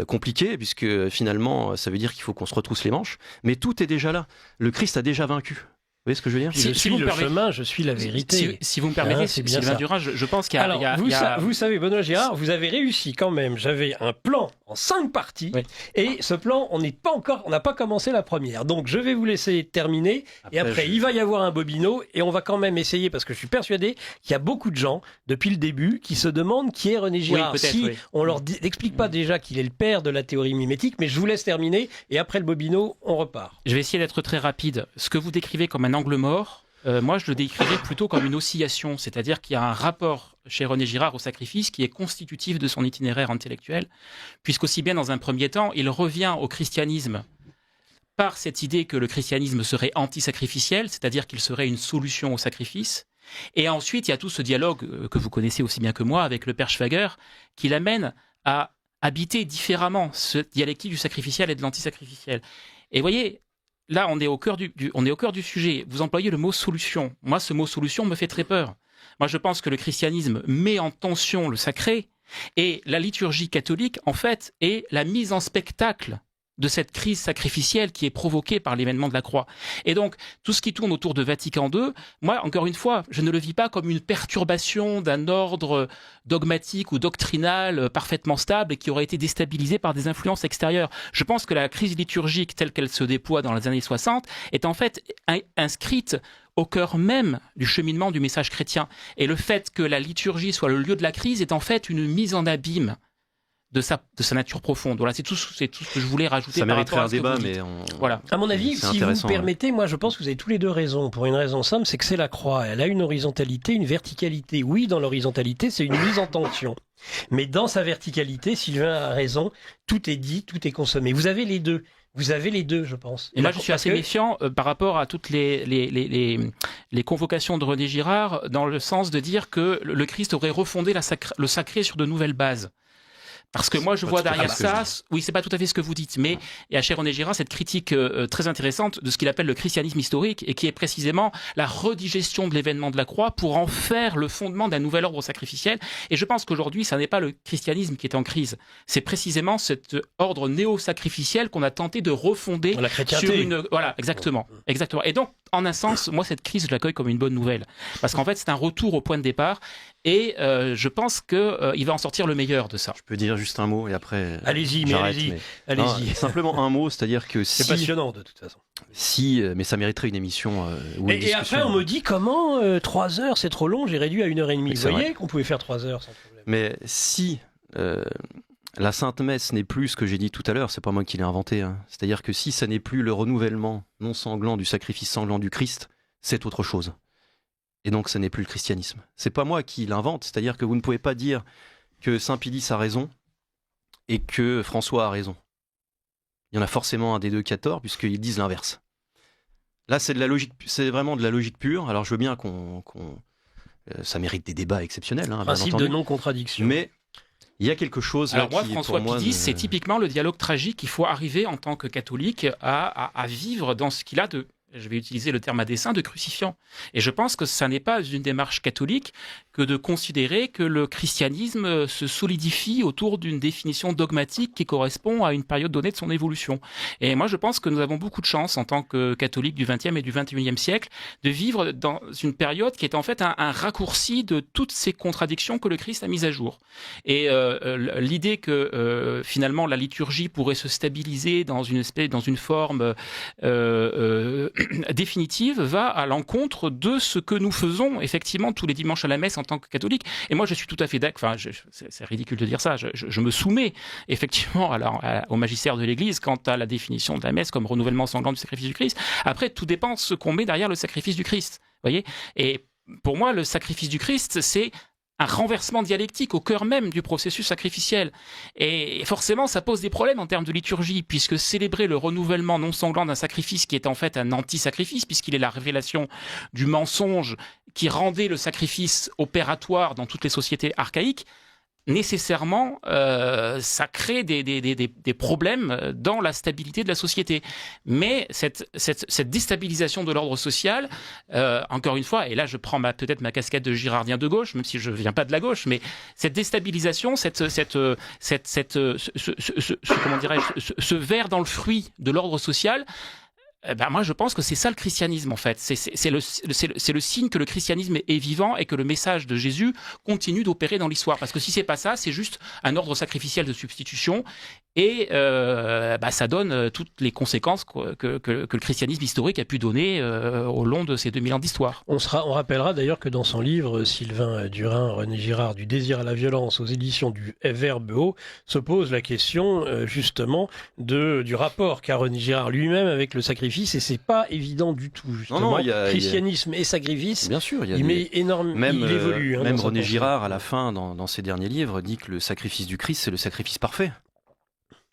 compliqué, puisque finalement, ça veut dire qu'il faut qu'on se retrousse les manches, mais tout est déjà là. Le Christ a déjà vaincu. voyez ce que je veux dire? Je suis le chemin, je suis la vérité. Si vous me permettez, c'est bien Sylvain ça. Durin, je pense qu'il y a... Alors, vous savez, Benoît Girard, vous avez réussi quand même. J'avais un plan en 5 parties. Oui. Et ce plan, on n'a pas commencé la première. Donc, je vais vous laisser terminer. Et après, il va y avoir un bobino. Et on va quand même essayer, parce que je suis persuadé qu'il y a beaucoup de gens, depuis le début, qui se demandent qui est René Girard. Oui, si oui. on leur n'explique pas déjà qu'il est le père de la théorie mimétique, mais je vous laisse terminer. Et après le bobino, on repart. Je vais essayer d'être très rapide. Ce que vous décrivez comme un angle mort, moi je le décrirais plutôt comme une oscillation, c'est-à-dire qu'il y a un rapport chez René Girard au sacrifice qui est constitutif de son itinéraire intellectuel, puisqu'aussi bien dans un premier temps, il revient au christianisme par cette idée que le christianisme serait anti-sacrificiel, c'est-à-dire qu'il serait une solution au sacrifice. Et ensuite, il y a tout ce dialogue que vous connaissez aussi bien que moi avec le père Schwager, qui l'amène à habiter différemment ce dialectique du sacrificiel et de l'anti-sacrificiel. Et vous voyez, là, on est au cœur du sujet. Vous employez le mot solution. Moi, ce mot solution me fait très peur. Moi, je pense que le christianisme met en tension le sacré et la liturgie catholique, en fait, est la mise en spectacle de cette crise sacrificielle qui est provoquée par l'événement de la croix. Et donc, tout ce qui tourne autour de Vatican II, moi, encore une fois, je ne le vis pas comme une perturbation d'un ordre dogmatique ou doctrinal parfaitement stable et qui aurait été déstabilisé par des influences extérieures. Je pense que la crise liturgique telle qu'elle se déploie dans les années 60 est en fait inscrite au cœur même du cheminement du message chrétien. Et le fait que la liturgie soit le lieu de la crise est en fait une mise en abîme de sa nature profonde. Voilà, c'est tout ce que je voulais rajouter. Ça par mériterait rapport à un ce que débat, vous dites. mais voilà. À mon avis, c'est si vous me intéressant, permettez, moi je pense que vous avez tous les deux raison. Pour une raison simple, c'est que c'est la croix. Elle a une horizontalité, une verticalité. Oui, dans l'horizontalité, c'est une mise en tension. Mais dans sa verticalité, Sylvain a raison, tout est dit, tout est consommé. Vous avez les deux. Vous avez les deux, je pense. Et là, je suis assez méfiant par rapport à toutes les convocations de René Girard, dans le sens de dire que le Christ aurait refondé le sacré sur de nouvelles bases. Parce que moi, je vois derrière ça, oui, c'est pas tout à fait ce que vous dites, mais il y a chez René Girard cette critique très intéressante de ce qu'il appelle le christianisme historique et qui est précisément la redigestion de l'événement de la croix pour en faire le fondement d'un nouvel ordre sacrificiel. Et je pense qu'aujourd'hui, ça n'est pas le christianisme qui est en crise, c'est précisément cet ordre néo-sacrificiel qu'on a tenté de refonder la chrétienté. sur une... Voilà, exactement. Et donc, en un sens, moi, cette crise, je l'accueille comme une bonne nouvelle. Parce qu'en fait, c'est un retour au point de départ et je pense qu'il va en sortir le meilleur de ça. je peux dire juste un mot et après. Allez-y, j'arrête, allez-y. Non, simplement un mot, c'est-à-dire que C'est passionnant de toute façon. mais ça mériterait une émission ou une Et discussion. après, on me dit comment 3 heures, c'est trop long, j'ai réduit à 1h30. Vous C'est voyez vrai. qu'on pouvait faire 3 heures sans problème. Mais si la Sainte Messe n'est plus ce que j'ai dit tout à l'heure, c'est pas moi qui l'ai inventé. Hein. C'est-à-dire que si ça n'est plus le renouvellement non sanglant du sacrifice sanglant du Christ, c'est autre chose. Et donc, ce n'est plus le christianisme. C'est pas moi qui l'invente. C'est-à-dire que vous ne pouvez pas dire que Saint Pilice a raison et que François a raison. Il y en a forcément un des deux qui a tort, puisqu'ils disent l'inverse. Là, c'est de la logique, c'est vraiment de la logique pure. Alors, je veux bien ça mérite des débats exceptionnels, hein, bien Principe entendu. de non-contradiction. Mais il y a quelque chose Alors là moi, qui, François pour moi, Pidis, c'est typiquement le dialogue tragique qu'il faut arriver en tant que catholique à vivre dans ce qu'il a de, je vais utiliser le terme à dessein, de crucifiant. Et je pense que ça n'est pas une démarche catholique que de considérer que le christianisme se solidifie autour d'une définition dogmatique qui correspond à une période donnée de son évolution. Et moi, je pense que nous avons beaucoup de chance en tant que catholiques du XXe et du XXIe siècle de vivre dans une période qui est en fait un raccourci de toutes ces contradictions que le Christ a mises à jour. Et l'idée que finalement la liturgie pourrait se stabiliser dans une forme définitive va à l'encontre de ce que nous faisons effectivement tous les dimanches à la messe en tant que catholique. Et moi, je suis tout à fait d'accord. Enfin, c'est ridicule de dire ça. Je me soumets effectivement au magistère de l'Église quant à la définition de la messe comme renouvellement sanglant du sacrifice du Christ. Après, tout dépend de ce qu'on met derrière le sacrifice du Christ. Voyez. Et pour moi, le sacrifice du Christ, c'est un renversement dialectique au cœur même du processus sacrificiel. Et forcément, ça pose des problèmes en termes de liturgie, puisque célébrer le renouvellement non sanglant d'un sacrifice qui est en fait un anti-sacrifice, puisqu'il est la révélation du mensonge qui rendait le sacrifice opératoire dans toutes les sociétés archaïques, nécessairement, ça crée des problèmes dans la stabilité de la société. Mais cette déstabilisation de l'ordre social, encore une fois, et là je prends peut-être ma casquette de girardien de gauche, même si je ne viens pas de la gauche, mais cette déstabilisation, comment dirais-je, ce ver dans le fruit de l'ordre social, moi, je pense que c'est ça le christianisme, en fait. C'est le signe que le christianisme est vivant et que le message de Jésus continue d'opérer dans l'histoire. Parce que si c'est pas ça, c'est juste un ordre sacrificiel de substitution et ça donne toutes les conséquences que le christianisme historique a pu donner au long de ces 2000 ans d'histoire. On rappellera d'ailleurs que dans son livre, Sylvain Durin, René Girard, Du désir à la violence, aux éditions du Verbe Haut, se pose la question justement du rapport qu'a René Girard lui-même avec le sacrifice, et c'est pas évident du tout. Justement, christianisme et sacrifice. Bien sûr, il évolue. Même René Girard, à la fin, dans ses derniers livres, dit que le sacrifice du Christ, c'est le sacrifice parfait.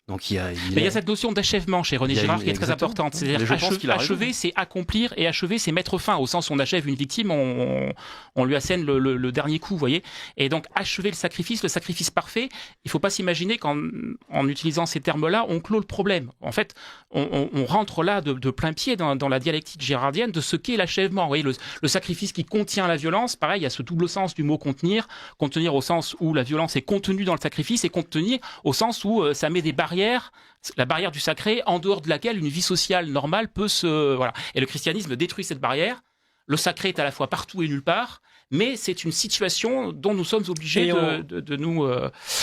Donc il y a cette notion d'achèvement chez René Girard qui est très importante. C'est-à-dire achever, c'est accomplir, et achever, c'est mettre fin. Au sens où on achève une victime, on lui assène le dernier coup, vous voyez. Et donc achever le sacrifice parfait, il ne faut pas s'imaginer qu'en utilisant ces termes-là, on clôt le problème. En fait, on rentre là de plein pied dans la dialectique girardienne de ce qu'est l'achèvement. Vous voyez, le sacrifice qui contient la violence, pareil, il y a ce double sens du mot contenir. Contenir au sens où la violence est contenue dans le sacrifice, et contenir au sens où ça met des barrières, la barrière du sacré, en dehors de laquelle une vie sociale normale peut voilà. Et le christianisme détruit cette barrière. Le sacré est à la fois partout et nulle part, mais c'est une situation dont nous sommes obligés de nous...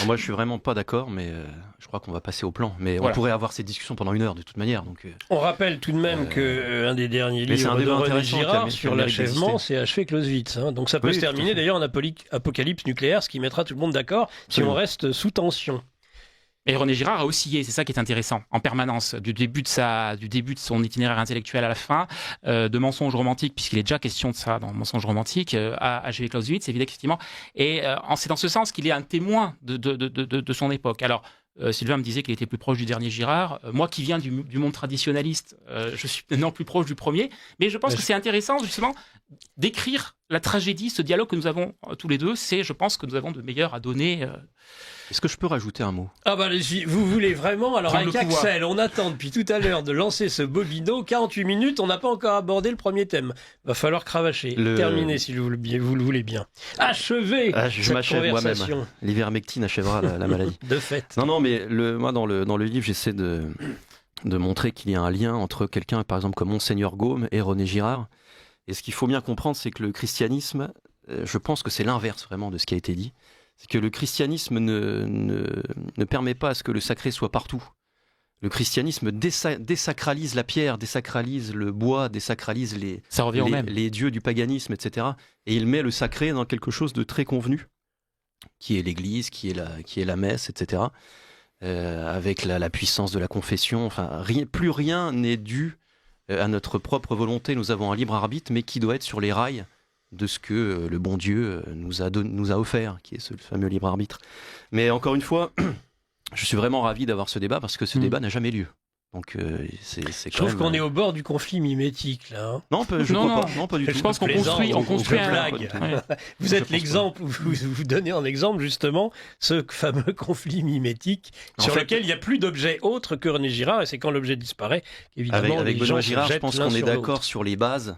Moi, je suis vraiment pas d'accord, mais je crois qu'on va passer au plan. Mais voilà. On pourrait avoir cette discussion pendant 1 heure, de toute manière. Donc, on rappelle tout de même qu'un des derniers livres de René Girard sur l'achèvement, c'est Achever Clausewitz. Donc ça peut se terminer d'ailleurs en apocalypse nucléaire, ce qui mettra tout le monde d'accord si on reste sous tension. Et René Girard a oscillé, c'est ça qui est intéressant, en permanence, du début de son itinéraire intellectuel à la fin, de Mensonge romantique, puisqu'il est déjà question de ça dans Mensonge romantique, à Achever Clausewitz, effectivement. Et c'est dans ce sens qu'il est un témoin de son époque. Alors, Sylvain me disait qu'il était plus proche du dernier Girard. Moi qui viens du monde traditionnaliste, je suis maintenant plus proche du premier. Mais je pense que c'est intéressant, justement, d'écrire la tragédie, ce dialogue que nous avons tous les deux. Je pense que nous avons de meilleur à donner. Est-ce que je peux rajouter un mot ? Ah bah allez-y, vous voulez vraiment ? Alors avec Axel, on attend depuis tout à l'heure de lancer ce bobino. 48 minutes, on n'a pas encore abordé le premier thème. Va falloir cravacher. Terminer si vous le voulez bien. Achever je m'achève moi-même. L'ivermectine achèvera la maladie. De fait. Non, mais moi dans le livre, j'essaie de montrer qu'il y a un lien entre quelqu'un, par exemple, comme Monseigneur Gaume et René Girard. Et ce qu'il faut bien comprendre, c'est que le christianisme, je pense que c'est l'inverse vraiment de ce qui a été dit. C'est que le christianisme ne permet pas à ce que le sacré soit partout. Le christianisme désacralise la pierre, désacralise le bois, désacralise les dieux du paganisme, etc. Et il met le sacré dans quelque chose de très convenu, qui est l'Église, qui est la messe, etc. Avec la puissance de la confession. Enfin, plus rien n'est dû à notre propre volonté. Nous avons un libre arbitre, mais qui doit être sur les rails de ce que le bon Dieu nous a offert, qui est ce fameux libre arbitre. Mais encore une fois, je suis vraiment ravi d'avoir ce débat, parce que ce débat n'a jamais lieu. Donc je trouve qu'on est au bord du conflit mimétique là. Non, non, pas du tout. Je pense qu'on construit un blague. Vous êtes l'exemple, vous donnez en exemple justement ce fameux conflit mimétique sur lequel il n'y a plus d'objet autre que René Girard, et c'est quand l'objet disparaît qu'évidemment avec les gens Benoît Girard, je pense qu'on est d'accord l'autre. sur les bases.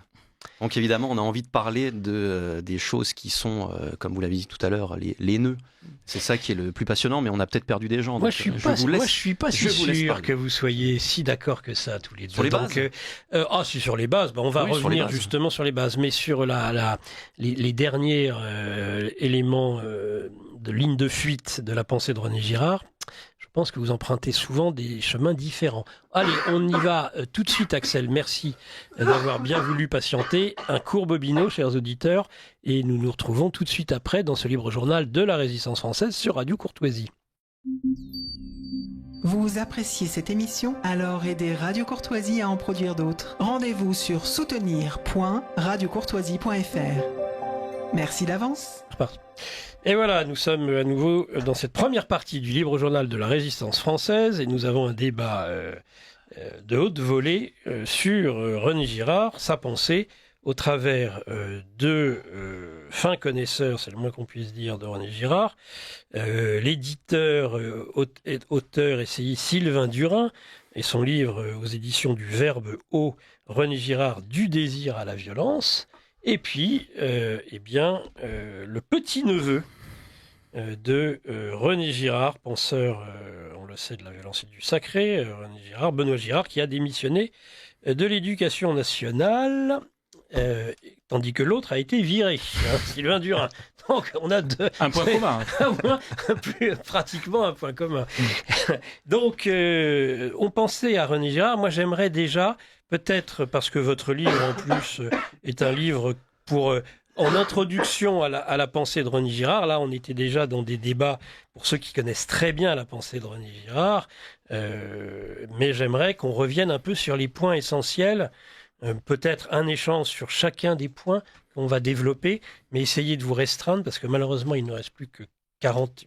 Donc évidemment, on a envie de parler des choses qui sont, comme vous l'avez dit tout à l'heure, les nœuds. C'est ça qui est le plus passionnant, mais on a peut-être perdu des gens. Moi, je suis pas si sûr que vous soyez si d'accord que ça, tous les deux. Sur les bases. Si sur les bases, on va revenir justement sur les bases, mais sur les derniers éléments de ligne de fuite de la pensée de René Girard. Je pense que vous empruntez souvent des chemins différents. Allez, on y va tout de suite, Axel. Merci d'avoir bien voulu patienter. Un court bobino, chers auditeurs, et nous nous retrouvons tout de suite après dans ce libre journal de la Résistance française sur Radio Courtoisie. Vous appréciez cette émission ? Alors aidez Radio Courtoisie à en produire d'autres. Rendez-vous sur soutenir.radiocourtoisie.fr. Merci d'avance. Et voilà, nous sommes à nouveau dans cette première partie du libre journal de la Résistance française, et nous avons un débat de haute volée sur René Girard, sa pensée, au travers de fins connaisseurs, c'est le moins qu'on puisse dire, de René Girard, l'éditeur, auteur, essayiste Sylvain Durin, et son livre aux éditions du Verbe Haut, René Girard, du désir à la violence. Et puis, le petit-neveu de René Girard, penseur, on le sait, de la violence et du sacré, René Girard, Benoît Girard, qui a démissionné de l'Éducation nationale, tandis que l'autre a été viré, Sylvain Durin. Donc on a un point commun. Pratiquement un point commun. Donc on pensait à René Girard. Moi j'aimerais déjà, peut-être parce que votre livre en plus est un livre pour... en introduction à la pensée de René Girard, là on était déjà dans des débats pour ceux qui connaissent très bien la pensée de René Girard, mais j'aimerais qu'on revienne un peu sur les points essentiels, peut-être un échange sur chacun des points qu'on va développer, mais essayez de vous restreindre parce que malheureusement il ne reste plus que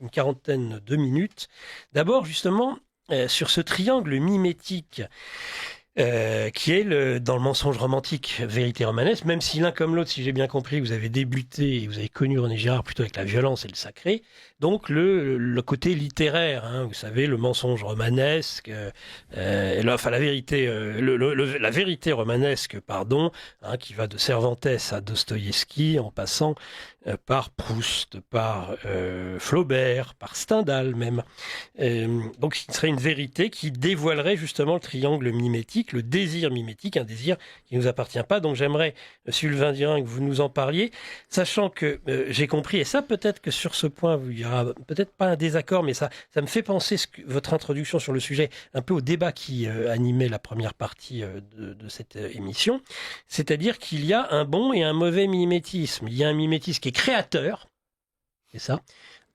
une quarantaine de minutes. D'abord justement sur ce triangle mimétique qui est dans le mensonge romantique, vérité romanesque, même si l'un comme l'autre, si j'ai bien compris, vous avez débuté et vous avez connu René Girard plutôt avec la violence et le sacré, donc le côté littéraire, vous savez, le mensonge romanesque, la vérité, la vérité romanesque, pardon, qui va de Cervantes à Dostoïevski, en passant par Proust, par Flaubert, par Stendhal même. Donc ce serait une vérité qui dévoilerait justement le triangle mimétique, le désir mimétique, un désir qui ne nous appartient pas. Donc j'aimerais, Sylvain Durin, que vous nous en parliez, sachant que j'ai compris, et ça peut-être que sur ce point, il y aura peut-être pas un désaccord, mais ça me fait penser votre introduction sur le sujet un peu au débat qui animait la première partie de cette émission, c'est-à-dire qu'il y a un bon et un mauvais mimétisme. Il y a un mimétisme qui est créateur, c'est ça,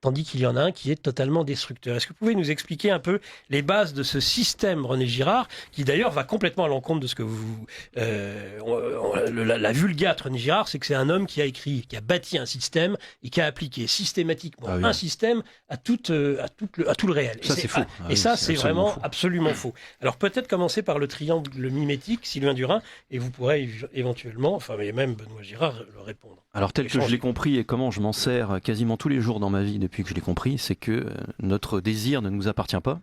tandis qu'il y en a un qui est totalement destructeur. Est-ce que vous pouvez nous expliquer un peu les bases de ce système René Girard, qui d'ailleurs va complètement à l'encontre de ce que vous... la vulgate René Girard, c'est que c'est un homme qui a écrit, qui a bâti un système et qui a appliqué systématiquement un système à tout le réel. Ça, c'est faux. Et ça, c'est vraiment faux. Absolument faux. Alors peut-être commencer par le triangle mimétique, Sylvain Durin, et vous pourrez éventuellement, enfin et même Benoît Girard, le répondre. Alors tel que je l'ai compris et comment je m'en sers quasiment tous les jours dans ma vie depuis que je l'ai compris, c'est que notre désir ne nous appartient pas.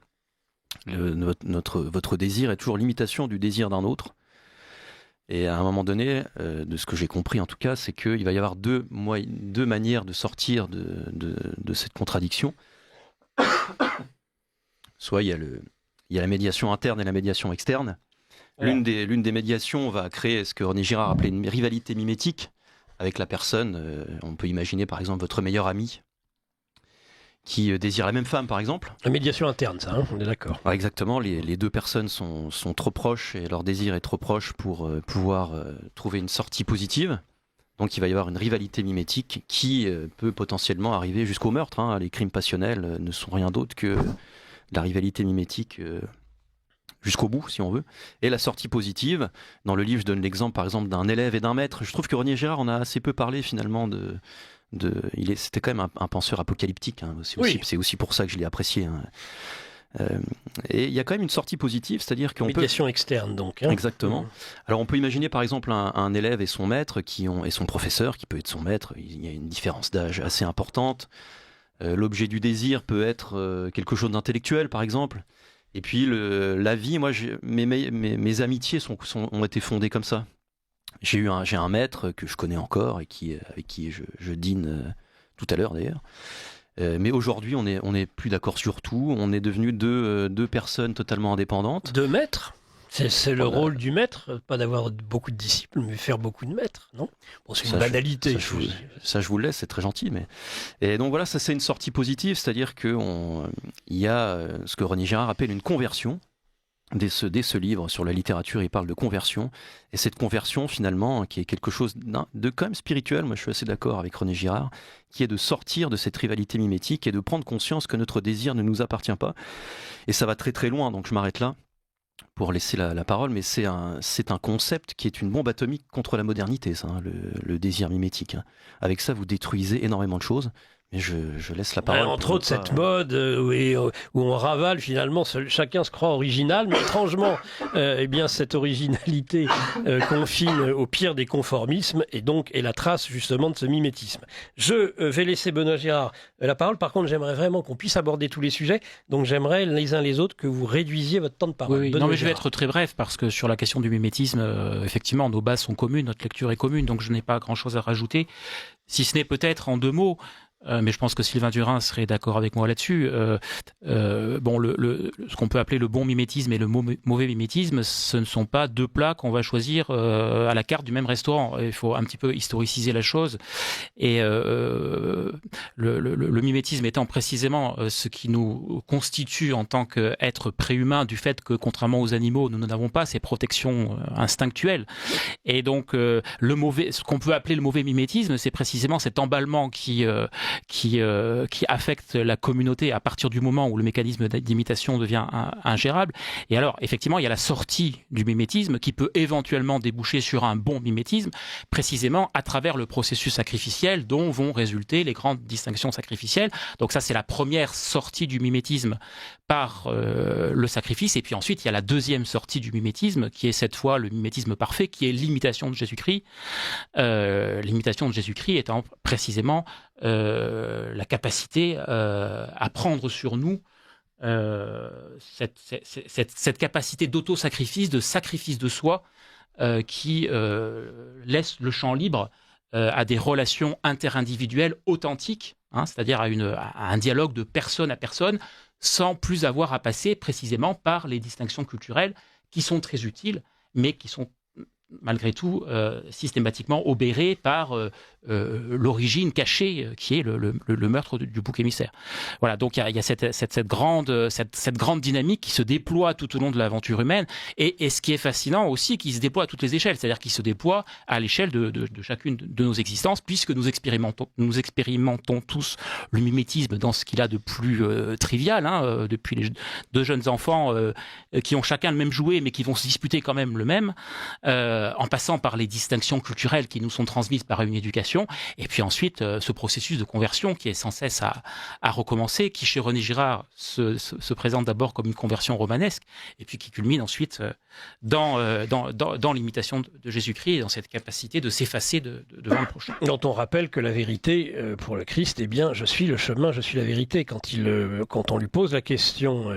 Votre désir est toujours l'imitation du désir d'un autre. Et à un moment donné, de ce que j'ai compris en tout cas, c'est qu'il va y avoir deux manières de sortir de cette contradiction. Soit il y a la médiation interne et la médiation externe. L'une des médiations va créer ce que René Girard appelait une rivalité mimétique avec la personne. On peut imaginer par exemple votre meilleur ami qui désire la même femme par exemple. La médiation interne, ça, on est d'accord. Ouais, exactement, les deux personnes sont trop proches et leur désir est trop proche pour pouvoir trouver une sortie positive. Donc il va y avoir une rivalité mimétique qui peut potentiellement arriver jusqu'au meurtre. Les crimes passionnels ne sont rien d'autre que la rivalité mimétique jusqu'au bout, si on veut. Et la sortie positive, dans le livre, je donne l'exemple, par exemple, d'un élève et d'un maître. Je trouve que René Girard en a assez peu parlé, finalement, c'était quand même un penseur apocalyptique. C'est aussi pour ça que je l'ai apprécié. Et il y a quand même une sortie positive, c'est-à-dire qu'on médiation externe, donc. Exactement. Alors, on peut imaginer, par exemple, un élève et son maître, et son professeur, qui peut être son maître. Il y a une différence d'âge assez importante. L'objet du désir peut être quelque chose d'intellectuel, par exemple. Et puis la vie, moi, mes amitiés ont été fondées comme ça. J'ai un maître que je connais encore et avec qui je dîne tout à l'heure d'ailleurs. Mais aujourd'hui, on est plus d'accord sur tout. On est devenus deux personnes totalement indépendantes. Deux maîtres. C'est le rôle du maître, pas d'avoir beaucoup de disciples, mais faire beaucoup de maîtres, non? Bon, c'est une banalité. Ça, je vous le laisse, c'est très gentil. Et donc voilà, ça c'est une sortie positive, c'est-à-dire qu'il y a ce que René Girard appelle une conversion. Dès ce livre sur la littérature, il parle de conversion. Et cette conversion, finalement, qui est quelque chose de quand même spirituel, moi je suis assez d'accord avec René Girard, qui est de sortir de cette rivalité mimétique et de prendre conscience que notre désir ne nous appartient pas. Et ça va très très loin, donc je m'arrête là pour laisser la parole, mais c'est un concept qui est une bombe atomique contre la modernité, ça, le désir mimétique. Avec ça, vous détruisez énormément de choses. Mais je laisse la parole. Entre autres, cette mode où on ravale finalement, chacun se croit original, mais étrangement, cette originalité confine au pire des conformismes et donc est la trace justement de ce mimétisme. Je vais laisser Benoît Girard la parole. Par contre, j'aimerais vraiment qu'on puisse aborder tous les sujets. Donc j'aimerais les uns les autres que vous réduisiez votre temps de parole. Oui. Non, mais je vais être très bref parce que sur la question du mimétisme, effectivement, nos bases sont communes, notre lecture est commune, donc je n'ai pas grand-chose à rajouter. Si ce n'est peut-être en deux mots, mais je pense que Sylvain Durin serait d'accord avec moi là-dessus. Ce qu'on peut appeler le bon mimétisme et le mauvais mimétisme, ce ne sont pas deux plats qu'on va choisir à la carte du même restaurant. Il faut un petit peu historiciser la chose. Et le mimétisme étant précisément ce qui nous constitue en tant qu'être préhumain, du fait que, contrairement aux animaux, nous n'avons pas ces protections instinctuelles. Et donc, ce qu'on peut appeler le mauvais mimétisme, c'est précisément cet emballement qui affecte la communauté à partir du moment où le mécanisme d'imitation devient ingérable. Et alors, effectivement, il y a la sortie du mimétisme qui peut éventuellement déboucher sur un bon mimétisme, précisément à travers le processus sacrificiel dont vont résulter les grandes distinctions sacrificielles. Donc ça, c'est la première sortie du mimétisme par le sacrifice. Et puis ensuite, il y a la deuxième sortie du mimétisme, qui est cette fois le mimétisme parfait, qui est l'imitation de Jésus-Christ. L'imitation de Jésus-Christ étant précisément la capacité à prendre sur nous cette capacité d'auto-sacrifice, de sacrifice de soi, qui laisse le champ libre à des relations interindividuelles authentiques, c'est-à-dire à un dialogue de personne à personne, sans plus avoir à passer précisément par les distinctions culturelles qui sont très utiles, mais qui sont malgré tout systématiquement obérées par l'origine cachée qui est le meurtre du bouc émissaire. Voilà, donc il y a cette grande dynamique qui se déploie tout au long de l'aventure humaine, et ce qui est fascinant aussi, qui se déploie à toutes les échelles, c'est-à-dire qui se déploie à l'échelle de chacune de nos existences, puisque nous expérimentons tous le mimétisme dans ce qu'il a de plus trivial, depuis les deux jeunes enfants qui ont chacun le même jouet, mais qui vont se disputer quand même le même, en passant par les distinctions culturelles qui nous sont transmises par une éducation, et puis ensuite ce processus de conversion qui est sans cesse à recommencer, qui chez René Girard se présente d'abord comme une conversion romanesque, et puis qui culmine ensuite dans l'imitation de Jésus-Christ, et dans cette capacité de s'effacer devant le prochain. Dont on rappelle que la vérité pour le Christ, je suis le chemin, je suis la vérité. Quand on lui pose la question,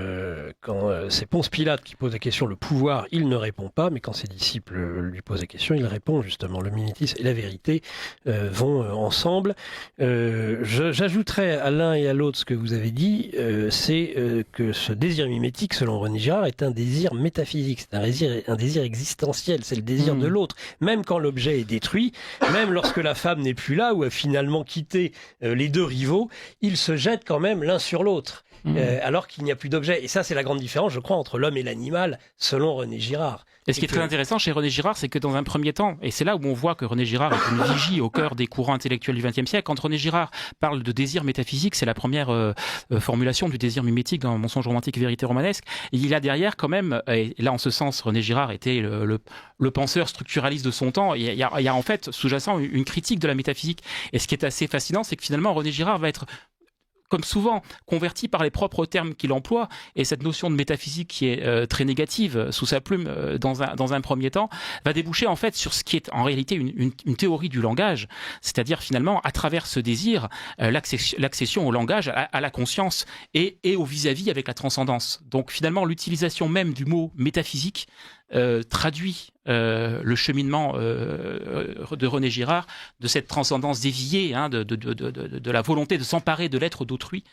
quand c'est Ponce Pilate qui pose la question, le pouvoir, il ne répond pas, mais quand ses disciples lui pose la question, il répond justement. Le mimétisme et la vérité vont ensemble. J'ajouterais à l'un et à l'autre ce que vous avez dit, c'est que ce désir mimétique, selon René Girard, est un désir métaphysique, c'est un désir existentiel, c'est le désir de l'autre. Même quand l'objet est détruit, même lorsque la femme n'est plus là ou a finalement quitté les deux rivaux, ils se jettent quand même l'un sur l'autre. Alors qu'il n'y a plus d'objet. Et ça, c'est la grande différence, je crois, entre l'homme et l'animal, selon René Girard. Et ce qui est très intéressant chez René Girard, c'est que dans un premier temps, et c'est là où on voit que René Girard est une vigie au cœur des courants intellectuels du XXe siècle, quand René Girard parle de désir métaphysique, c'est la première formulation du désir mimétique dans Mensonge romantique et vérité romanesque. Et il y a derrière quand même, et là en ce sens, René Girard était le penseur structuraliste de son temps, il y a en fait sous-jacent une critique de la métaphysique. Et ce qui est assez fascinant, c'est que finalement René Girard va être, comme souvent, converti par les propres termes qu'il emploie, et cette notion de métaphysique qui est très négative sous sa plume dans un premier temps, va déboucher en fait sur ce qui est en réalité une théorie du langage, c'est-à-dire finalement à travers ce désir, l'accession au langage, à la conscience et au vis-à-vis avec la transcendance. Donc finalement l'utilisation même du mot métaphysique traduit le cheminement de René Girard, de cette transcendance déviée, de la volonté de s'emparer de l'être d'autrui,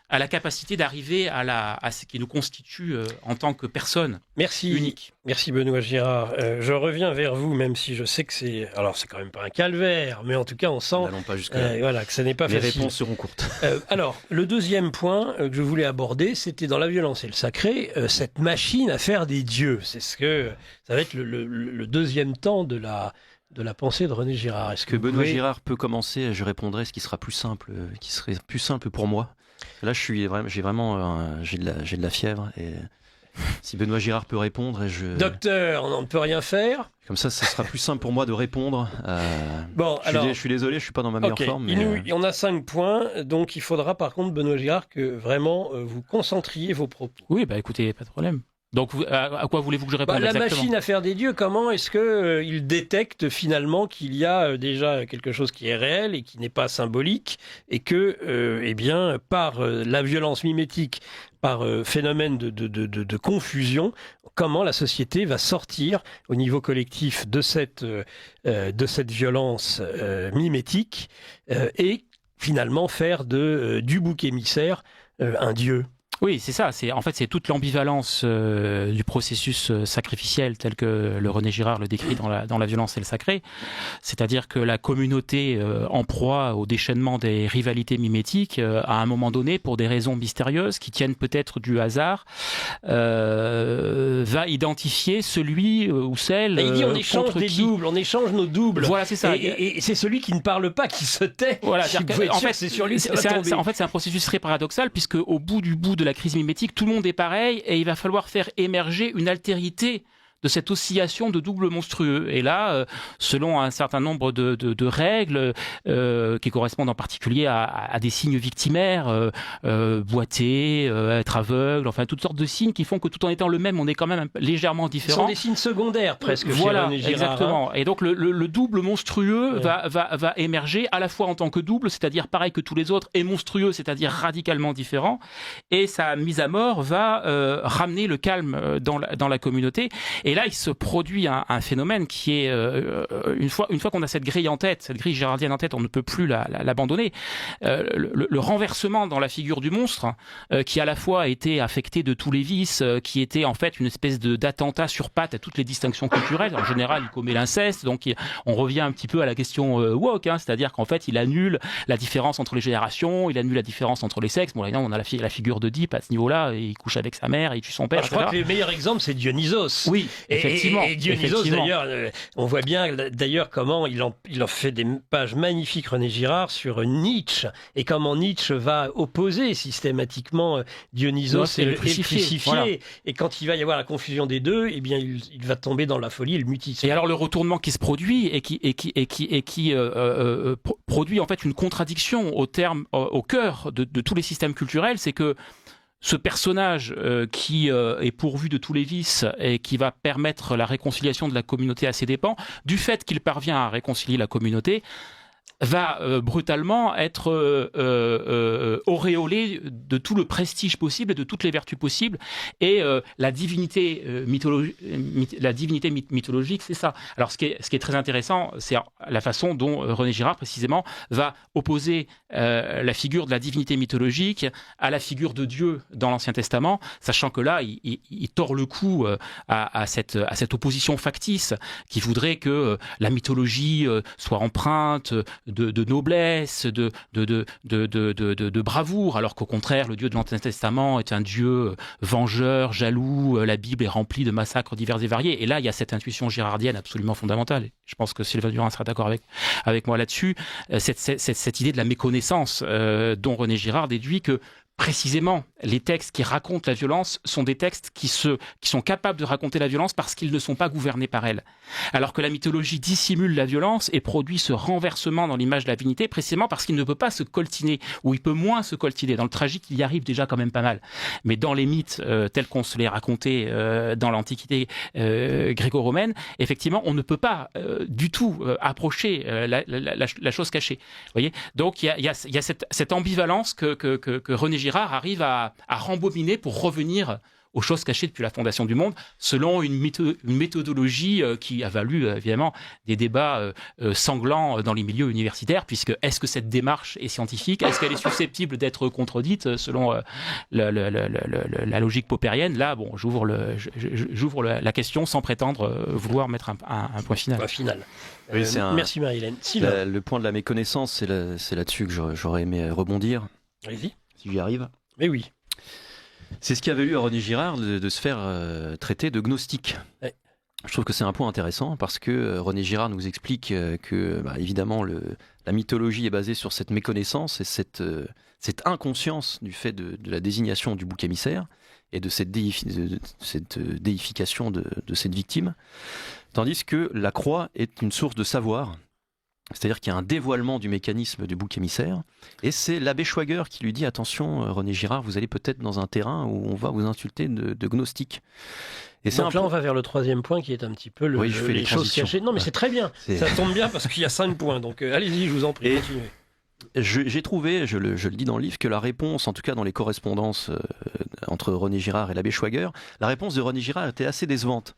à la capacité d'arriver à ce qui nous constitue en tant que personne unique. Merci Benoît Girard. Je reviens vers vous, même si je sais que c'est quand même pas un calvaire, mais en tout cas on sent que ce n'est pas facile. Les réponses seront courtes. Alors, le deuxième point que je voulais aborder, c'était dans La violence et le sacré, cette machine à faire des dieux. Ça va être le deuxième temps de la pensée de René Girard. Est-ce que Benoît Girard peut commencer? Je répondrai ce qui sera plus simple, qui serait plus simple pour moi. Là, j'ai de la fièvre, et si Benoît Girard peut répondre, Docteur, on ne peut rien faire. Comme ça sera plus simple pour moi de répondre. Je suis désolé, je suis pas dans ma meilleure forme. On a 5 points, donc il faudra par contre, Benoît Girard, que vraiment vous concentriez vos propos. Oui, écoutez, pas de problème. Donc, à quoi voulez-vous que je réponde exactement ? La machine à faire des dieux, comment est-ce qu'il détecte finalement qu'il y a déjà quelque chose qui est réel et qui n'est pas symbolique, et que, par la violence mimétique, par phénomène de confusion, comment la société va sortir au niveau collectif de cette violence mimétique et finalement faire du bouc émissaire un dieu. Oui, c'est ça. C'est toute l'ambivalence du processus sacrificiel tel que le René Girard le décrit dans la violence et le sacré. C'est-à-dire que la communauté en proie au déchaînement des rivalités mimétiques, à un moment donné, pour des raisons mystérieuses qui tiennent peut-être du hasard, va identifier celui ou celle il dit on échange contre des qui... doubles, on échange nos doubles. Voilà, c'est ça. Et c'est celui qui ne parle pas qui se tait. Voilà, En fait, c'est sur lui que ça va tomber. En fait, c'est un processus très paradoxal puisque au bout de la crise mimétique, tout le monde est pareil et il va falloir faire émerger une altérité de cette oscillation de double monstrueux. Et là, selon un certain nombre de règles qui correspondent en particulier à des signes victimaires, boiter, être aveugle, enfin toutes sortes de signes qui font que tout en étant le même, on est quand même légèrement différent. Ce sont des signes secondaires presque. Voilà, chez René Girard, exactement. Et donc le double monstrueux va émerger à la fois en tant que double, c'est-à-dire pareil que tous les autres, et monstrueux, c'est-à-dire radicalement différent. Et sa mise à mort va ramener le calme dans la communauté. Et là, il se produit un phénomène qui est, une fois qu'on a cette grille girardienne en tête, on ne peut plus l'abandonner. Le renversement dans la figure du monstre, qui à la fois était affecté de tous les vices, qui était en fait une espèce d'attentat sur pattes à toutes les distinctions culturelles. En général, il commet l'inceste, donc on revient un petit peu à la question woke, c'est-à-dire qu'en fait, il annule la différence entre les générations, il annule la différence entre les sexes. Bon, là, on a la figure d'Oedipe à ce niveau-là, et il couche avec sa mère, il tue son père, je crois que le meilleur exemple, c'est Dionysos. Oui, effectivement. Et Dionysos, d'ailleurs, on voit bien d'ailleurs comment il en fait des pages magnifiques, René Girard, sur Nietzsche, et comment Nietzsche va opposer systématiquement Dionysos et le crucifier. Voilà. Et quand il va y avoir la confusion des deux, eh bien, il va tomber dans la folie et le mutisme. Et alors le retournement qui se produit et qui produit en fait une contradiction au cœur de tous les systèmes culturels, c'est que ce personnage qui est pourvu de tous les vices et qui va permettre la réconciliation de la communauté à ses dépens, du fait qu'il parvient à réconcilier la communauté, va brutalement être auréolé de tout le prestige possible et de toutes les vertus possibles. Et la divinité mythologique, c'est ça. Alors ce qui est très intéressant, c'est la façon dont René Girard, précisément, va opposer la figure de la divinité mythologique à la figure de Dieu dans l'Ancien Testament, sachant que là, il tord le cou à cette opposition factice qui voudrait que la mythologie soit empreinte de noblesse, de bravoure, alors qu'au contraire, le Dieu de l'Ancien Testament est un Dieu vengeur, jaloux, la Bible est remplie de massacres divers et variés. Et là, il y a cette intuition girardienne absolument fondamentale. Je pense que Sylvain Durand sera d'accord avec moi là-dessus. Cette idée de la méconnaissance dont René Girard déduit que précisément, les textes qui racontent la violence sont des textes qui sont capables de raconter la violence parce qu'ils ne sont pas gouvernés par elle. Alors que la mythologie dissimule la violence et produit ce renversement dans l'image de la divinité précisément parce qu'il ne peut pas se coltiner, ou il peut moins se coltiner. Dans le tragique, il y arrive déjà quand même pas mal. Mais dans les mythes tels qu'on se les racontait dans l'Antiquité gréco-romaine, effectivement, on ne peut pas du tout approcher la chose cachée. Vous voyez ? Donc, il y a cette ambivalence que René Girard arrive à rembobiner pour revenir aux choses cachées depuis la fondation du monde, selon une méthodologie qui a valu évidemment des débats sanglants dans les milieux universitaires, puisque est-ce que cette démarche est scientifique ? Est-ce qu'elle est susceptible d'être contredite selon la logique popérienne ? Là, bon, j'ouvre la question sans prétendre vouloir mettre un point final. Oui, merci Marie-Hélène. Le point de la méconnaissance, c'est là-dessus que j'aurais aimé rebondir. Allez-y. Si j'y arrive. Mais oui. C'est ce qui a valu à René Girard de se faire traiter de gnostique. Ouais. Je trouve que c'est un point intéressant parce que René Girard nous explique que, évidemment, la mythologie est basée sur cette méconnaissance et cette inconscience du fait de la désignation du bouc émissaire et de cette déification de cette victime. Tandis que la croix est une source de savoir. C'est-à-dire qu'il y a un dévoilement du mécanisme du bouc émissaire, et c'est l'abbé Schwager qui lui dit « Attention, René Girard, vous allez peut-être dans un terrain où on va vous insulter de gnostique ». Donc là, on va vers le troisième point qui est un petit peu les choses cachées. Non, mais c'est très bien. Ça tombe bien parce qu'il y a 5 points. Donc allez-y, je vous en prie, continuez. J'ai trouvé, je le dis dans le livre, que la réponse, en tout cas dans les correspondances entre René Girard et l'abbé Schwager, la réponse de René Girard était assez décevante.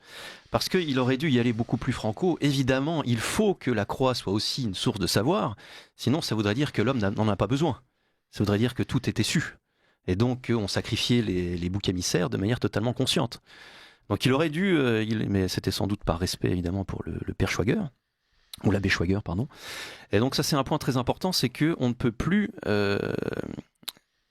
Parce qu'il aurait dû y aller beaucoup plus franco. Évidemment, il faut que la croix soit aussi une source de savoir, sinon ça voudrait dire que l'homme n'en a pas besoin. Ça voudrait dire que tout était su. Et donc on sacrifiait les boucs émissaires de manière totalement consciente. Donc il aurait dû, mais c'était sans doute par respect évidemment pour le père Schwager, ou l'abbé Schwager, pardon. Et donc ça c'est un point très important, c'est qu'on ne peut plus...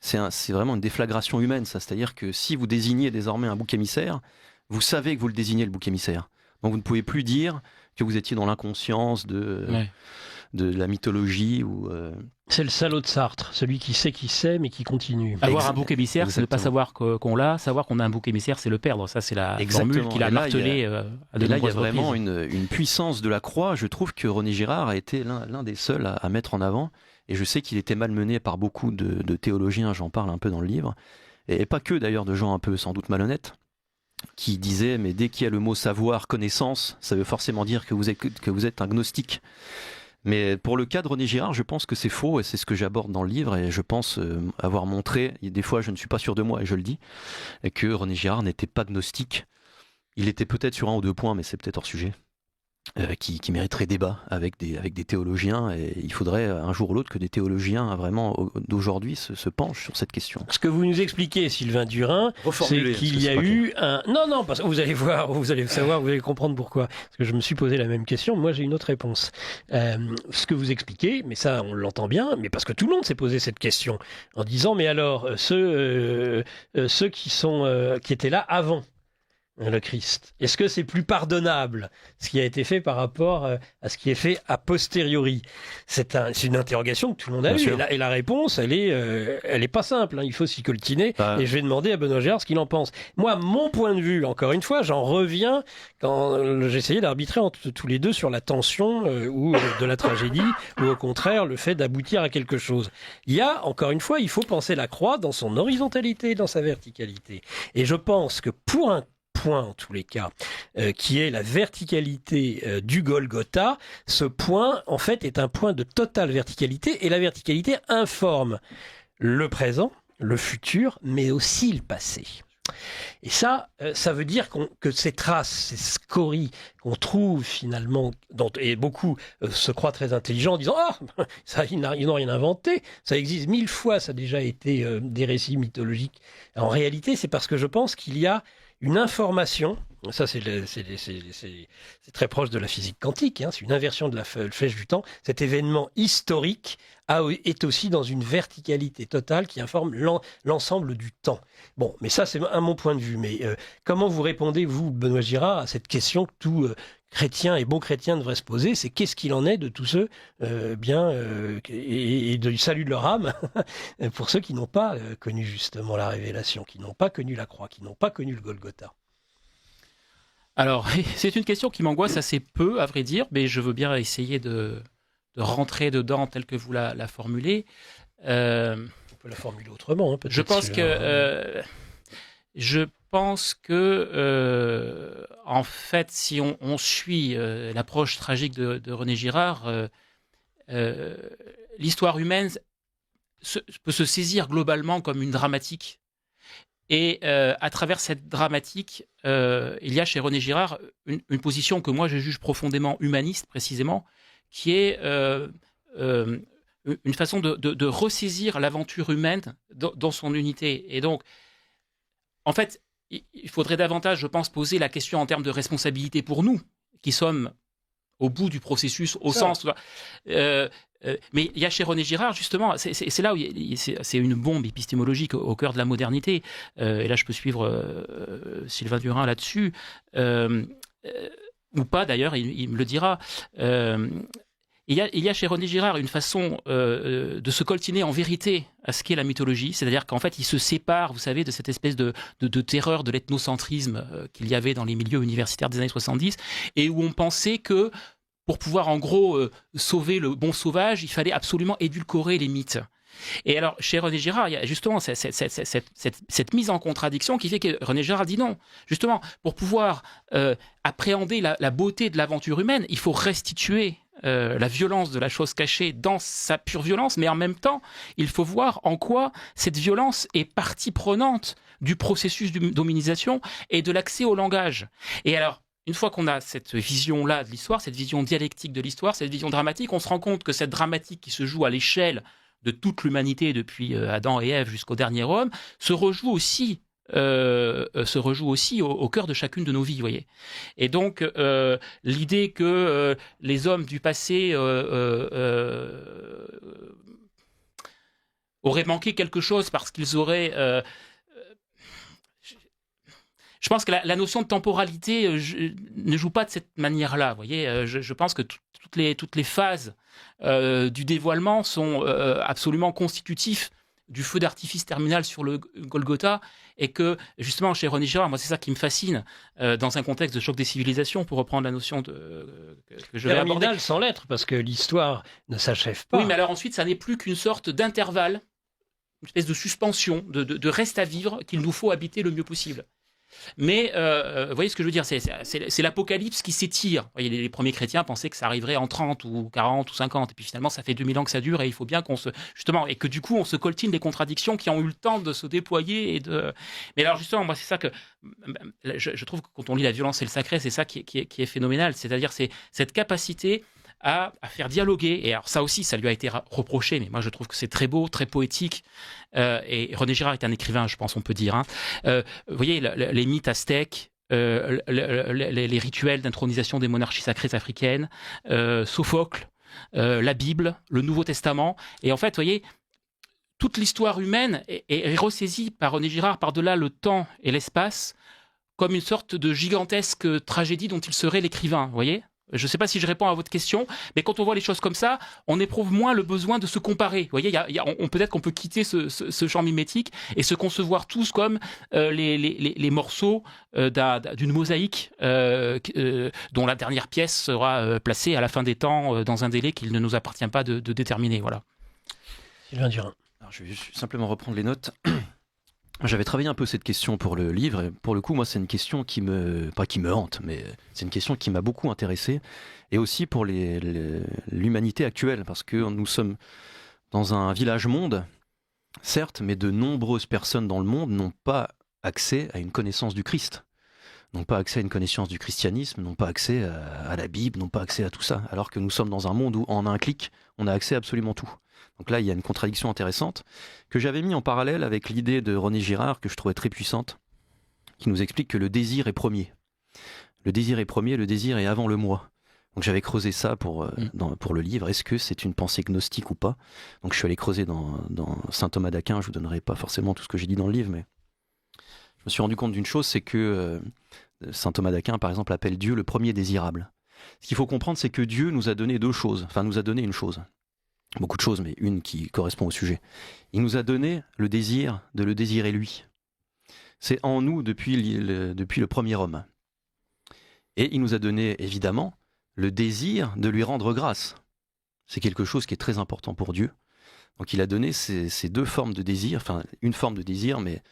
c'est vraiment une déflagration humaine, ça. C'est-à-dire que si vous désignez désormais un bouc émissaire, vous savez que vous le désignez, le bouc émissaire. Donc vous ne pouvez plus dire que vous étiez dans l'inconscience de la mythologie ou... C'est le salaud de Sartre, celui qui sait, mais qui continue. Avoir un bouc émissaire, c'est ne pas savoir qu'on l'a. Savoir qu'on a un bouc émissaire, c'est le perdre. Ça, c'est la formule qu'il a martelée à de nombreuses reprises. Là, il y a vraiment une puissance de la croix. Je trouve que René Girard a été l'un des seuls à mettre en avant. Et je sais qu'il était malmené par beaucoup de théologiens, j'en parle un peu dans le livre. Et pas que d'ailleurs de gens un peu sans doute malhonnêtes, qui disaient, mais dès qu'il y a le mot savoir, connaissance, ça veut forcément dire que vous êtes un gnostique. Mais pour le cas de René Girard, je pense que c'est faux, et c'est ce que j'aborde dans le livre, et je pense avoir montré, des fois je ne suis pas sûr de moi, et je le dis, et que René Girard n'était pas gnostique. Il était peut-être sur 1 ou 2 points, mais c'est peut-être hors sujet, qui mériterait débat avec des théologiens, et il faudrait un jour ou l'autre que des théologiens vraiment d'aujourd'hui se penchent sur cette question. Ce que vous nous expliquez, Sylvain Durin, c'est qu'il y a eu un... Non, parce que vous allez voir, vous allez savoir, vous allez comprendre pourquoi. Parce que je me suis posé la même question, moi j'ai une autre réponse. Ce que vous expliquez, mais ça on l'entend bien, mais parce que tout le monde s'est posé cette question, en disant, mais alors, ceux qui étaient là avant le Christ, est-ce que c'est plus pardonnable ce qui a été fait par rapport à ce qui est fait a posteriori? C'est une interrogation que tout le monde a eue, et la réponse elle est pas simple, hein. Il faut s'y coltiner, et je vais demander à Benoît Girard ce qu'il en pense. Moi, mon point de vue, encore une fois, j'en reviens quand j'essayais d'arbitrer entre tous les deux sur la tension ou de la tragédie, ou au contraire le fait d'aboutir à quelque chose. Il y a, encore une fois, il faut penser la croix dans son horizontalité, dans sa verticalité, et je pense que pour un point en tous les cas, qui est la verticalité du Golgotha, ce point en fait est un point de totale verticalité, et la verticalité informe le présent, le futur, mais aussi le passé. Et ça veut dire que ces traces, ces scories qu'on trouve finalement, et beaucoup se croient très intelligents en disant « Ah, ça, ils n'ont rien inventé, ça existe 1000 fois, ça a déjà été des récits mythologiques. » En réalité, c'est parce que je pense qu'il y a une information, ça c'est très proche de la physique quantique, hein, c'est une inversion de la flèche du temps. Cet événement historique est aussi dans une verticalité totale qui informe l'ensemble du temps. Bon, mais ça c'est mon point de vue. Mais comment vous répondez, vous, Benoît Girard, à cette question que tout chrétien et bon chrétien devrait se poser, c'est qu'est-ce qu'il en est de tous ceux et du salut de leur âme pour ceux qui n'ont pas connu justement la révélation, qui n'ont pas connu la croix, qui n'ont pas connu le Golgotha. Alors, c'est une question qui m'angoisse assez peu, à vrai dire, mais je veux bien essayer de rentrer dedans tel que vous la formulez. On peut la formuler autrement, hein, peut-être. Je pense que, en fait, si on suit l'approche tragique de René Girard, l'histoire humaine peut se saisir globalement comme une dramatique. Et à travers cette dramatique, il y a chez René Girard une position que moi je juge profondément humaniste, précisément, qui est une façon de ressaisir l'aventure humaine dans son unité. Et donc, en fait, il faudrait davantage, je pense, poser la question en termes de responsabilité pour nous, qui sommes au bout du processus, au sens... mais il y a chez René Girard, justement, c'est là où c'est une bombe épistémologique au cœur de la modernité. Et là, je peux suivre Sylvain Durin là-dessus, ou pas d'ailleurs, il me le dira. Il y a chez René Girard une façon de se coltiner en vérité à ce qu'est la mythologie, c'est-à-dire qu'en fait, il se sépare, vous savez, de cette espèce de terreur de l'ethnocentrisme qu'il y avait dans les milieux universitaires des années 70, et où on pensait que pour pouvoir en gros sauver le bon sauvage, il fallait absolument édulcorer les mythes. Et alors, chez René Girard, il y a justement cette mise en contradiction qui fait que René Girard dit non. Justement, pour pouvoir appréhender la beauté de l'aventure humaine, il faut restituer la violence de la chose cachée dans sa pure violence, mais en même temps, il faut voir en quoi cette violence est partie prenante du processus de dominisation et de l'accès au langage. Et alors, une fois qu'on a cette vision-là de l'histoire, cette vision dialectique de l'histoire, cette vision dramatique, on se rend compte que cette dramatique qui se joue à l'échelle de toute l'humanité depuis Adam et Ève jusqu'au dernier homme se rejoue aussi au cœur de chacune de nos vies, voyez. Et donc l'idée que les hommes du passé auraient manqué quelque chose parce qu'ils auraient je pense que la notion de temporalité ne joue pas de cette manière-là. Vous voyez, je pense que toutes les phases du dévoilement sont absolument constitutifs du feu d'artifice terminal sur le Golgotha, et que justement chez René Girard, moi c'est ça qui me fascine dans un contexte de choc des civilisations, pour reprendre la notion que je vais aborder. Terminal sans l'être, parce que l'histoire ne s'achève pas. Oui, mais alors ensuite, ça n'est plus qu'une sorte d'intervalle, une espèce de suspension, de reste à vivre qu'il nous faut habiter le mieux possible. Mais vous voyez ce que je veux dire, c'est l'apocalypse qui s'étire. Vous voyez, les premiers chrétiens pensaient que ça arriverait en 30 ou 40 ou 50, et puis finalement ça fait 2000 ans que ça dure, et il faut bien justement, et que du coup on se coltine des contradictions qui ont eu le temps de se déployer. Mais alors justement, moi c'est ça que je trouve que quand on lit La violence et le sacré, c'est ça qui est phénoménal, c'est-à-dire c'est cette capacité à faire dialoguer, et alors ça aussi, ça lui a été reproché, mais moi je trouve que c'est très beau, très poétique, et René Girard est un écrivain, je pense on peut dire. Vous voyez, les mythes aztèques, les rituels d'intronisation des monarchies sacrées africaines, Sophocle, la Bible, le Nouveau Testament, et en fait, vous voyez, toute l'histoire humaine est ressaisie par René Girard par-delà le temps et l'espace, comme une sorte de gigantesque tragédie dont il serait l'écrivain, vous voyez ? Je ne sais pas si je réponds à votre question, mais quand on voit les choses comme ça, on éprouve moins le besoin de se comparer. Vous voyez, peut-être qu'on peut quitter ce champ mimétique et se concevoir tous comme les morceaux d'une mosaïque dont la dernière pièce sera placée à la fin des temps dans un délai qu'il ne nous appartient pas de déterminer. Voilà. Sylvain Durin. Alors, je vais simplement reprendre les notes. J'avais travaillé un peu cette question pour le livre, et pour le coup, moi, c'est une question pas qui me hante, mais c'est une question qui m'a beaucoup intéressé, et aussi pour l'humanité actuelle, parce que nous sommes dans un village-monde, certes, mais de nombreuses personnes dans le monde n'ont pas accès à une connaissance du Christ, n'ont pas accès à une connaissance du christianisme, n'ont pas accès à la Bible, n'ont pas accès à tout ça, alors que nous sommes dans un monde où, en un clic, on a accès à absolument tout. Donc là, il y a une contradiction intéressante que j'avais mis en parallèle avec l'idée de René Girard, que je trouvais très puissante, qui nous explique que le désir est premier. Le désir est premier, le désir est avant le moi. Donc j'avais creusé ça pour le livre. Est-ce que c'est une pensée gnostique ou pas ? Donc je suis allé creuser dans saint Thomas d'Aquin. Je vous donnerai pas forcément tout ce que j'ai dit dans le livre, mais je me suis rendu compte d'une chose, c'est que saint Thomas d'Aquin, par exemple, appelle Dieu le premier désirable. Ce qu'il faut comprendre, c'est que Dieu nous a donné deux choses, enfin nous a donné une chose. Beaucoup de choses, mais une qui correspond au sujet. Il nous a donné le désir de le désirer lui. C'est en nous depuis le premier homme. Et il nous a donné, évidemment, le désir de lui rendre grâce. C'est quelque chose qui est très important pour Dieu. Donc il a donné ces deux formes de désir, enfin une forme de désir, mais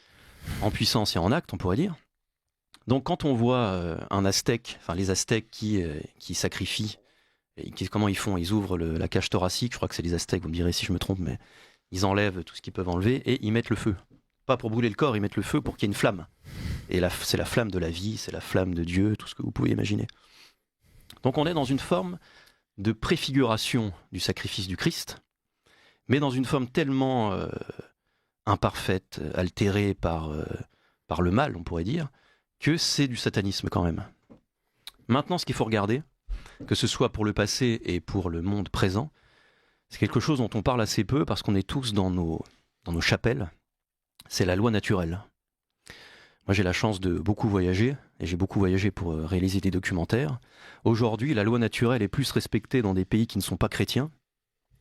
en puissance et en acte, on pourrait dire. Donc quand on voit un Aztèque, enfin les Aztèques qui sacrifient, et comment ils font ? Ils ouvrent la cage thoracique, je crois que c'est les Aztèques, vous me direz si je me trompe, mais ils enlèvent tout ce qu'ils peuvent enlever et ils mettent le feu. Pas pour brûler le corps, ils mettent le feu pour qu'il y ait une flamme. Et c'est la flamme de la vie, c'est la flamme de Dieu, tout ce que vous pouvez imaginer. Donc on est dans une forme de préfiguration du sacrifice du Christ, mais dans une forme tellement imparfaite, altérée par le mal, on pourrait dire, que c'est du satanisme quand même. Maintenant, ce qu'il faut regarder, que ce soit pour le passé et pour le monde présent, c'est quelque chose dont on parle assez peu parce qu'on est tous dans nos chapelles, c'est la loi naturelle. Moi j'ai la chance de beaucoup voyager, et j'ai beaucoup voyagé pour réaliser des documentaires. Aujourd'hui, la loi naturelle est plus respectée dans des pays qui ne sont pas chrétiens,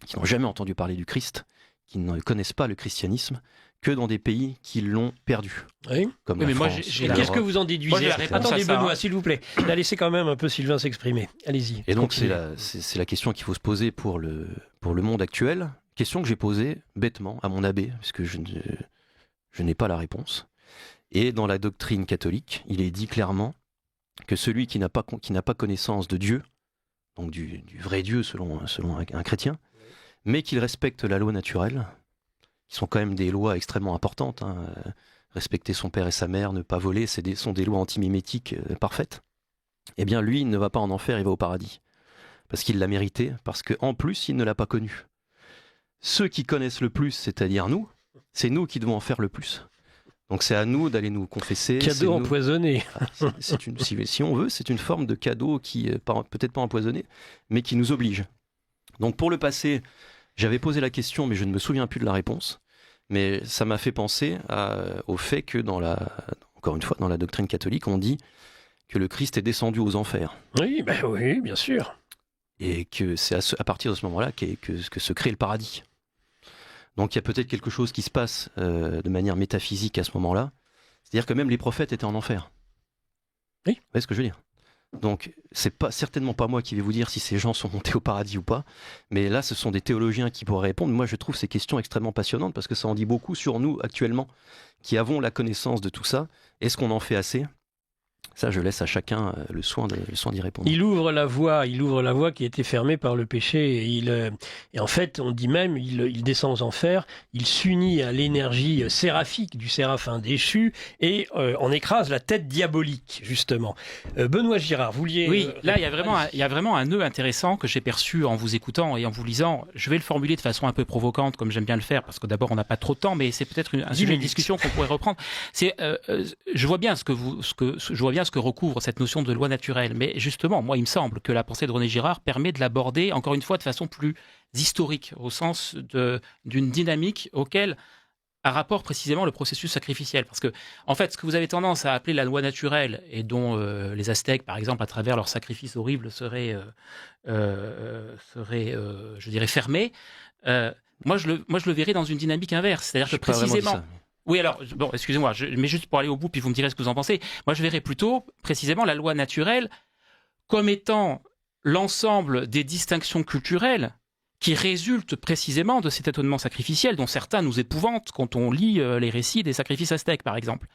qui n'ont jamais entendu parler du Christ, qui ne connaissent pas le christianisme, que dans des pays qui l'ont perdu. Oui. Comme oui, la mais moi, France, qu'est-ce que vous en déduisez ? Attendez, Benoît, s'il vous plaît. Il a laissé quand même un peu Sylvain s'exprimer. Allez-y. Et donc, c'est la question qu'il faut se poser pour le monde actuel. question que j'ai posée bêtement à mon abbé, parce que je n'ai pas la réponse. Et dans la doctrine catholique, il est dit clairement que celui qui n'a pas connaissance de Dieu, donc du vrai Dieu selon un chrétien, mais qu'il respecte la loi naturelle, qui sont quand même des lois extrêmement importantes, hein, respecter son père et sa mère, ne pas voler, sont des lois antimimétiques parfaites, eh bien lui, il ne va pas en enfer, il va au paradis. Parce qu'il l'a mérité, parce qu'en plus, il ne l'a pas connu. Ceux qui connaissent le plus, c'est-à-dire nous, c'est nous qui devons en faire le plus. Donc c'est à nous d'aller nous confesser. Cadeau empoisonné. Si on veut, c'est une forme de cadeau qui, peut-être pas empoisonné, mais qui nous oblige. Donc pour le passé, j'avais posé la question, mais je ne me souviens plus de la réponse. Mais ça m'a fait penser au fait que, encore une fois, dans la doctrine catholique, on dit que le Christ est descendu aux enfers. Oui, oui, bien sûr. Et que c'est à partir de ce moment-là que se crée le paradis. Donc il y a peut-être quelque chose qui se passe de manière métaphysique à ce moment-là. C'est-à-dire que même les prophètes étaient en enfer. Oui. Vous voyez ce que je veux dire ? Donc c'est certainement pas moi qui vais vous dire si ces gens sont montés au paradis ou pas. Mais là, ce sont des théologiens qui pourraient répondre. Moi, je trouve ces questions extrêmement passionnantes parce que ça en dit beaucoup sur nous actuellement, qui avons la connaissance de tout ça. Est-ce qu'on en fait assez ? Ça, je laisse à chacun le soin d'y répondre. Il ouvre la voie qui était fermée par le péché. Et en fait, on dit même, il descend aux enfers, il s'unit à l'énergie séraphique du séraphin déchu et on écrase la tête diabolique, justement. Benoît Girard, vous vouliez... Oui, là, il y a vraiment un nœud intéressant que j'ai perçu en vous écoutant et en vous lisant. Je vais le formuler de façon un peu provocante, comme j'aime bien le faire, parce que d'abord, on n'a pas trop de temps, mais c'est peut-être un sujet de discussion qu'on pourrait reprendre. Je vois bien ce que recouvre cette notion de loi naturelle, mais justement, moi, il me semble que la pensée de René Girard permet de l'aborder, encore une fois, de façon plus historique, au sens d'une dynamique auquel a rapport précisément le processus sacrificiel. Parce que, en fait, ce que vous avez tendance à appeler la loi naturelle, et dont les Aztèques, par exemple, à travers leurs sacrifices horribles, seraient je dirais, fermés, moi, je le verrais dans une dynamique inverse. C'est-à-dire que précisément... Oui, alors, bon, excusez-moi, mais juste pour aller au bout, puis vous me direz ce que vous en pensez. Moi, je verrais plutôt, précisément, la loi naturelle comme étant l'ensemble des distinctions culturelles qui résultent précisément de cet étonnement sacrificiel dont certains nous épouvantent quand on lit les récits des sacrifices aztèques, par exemple.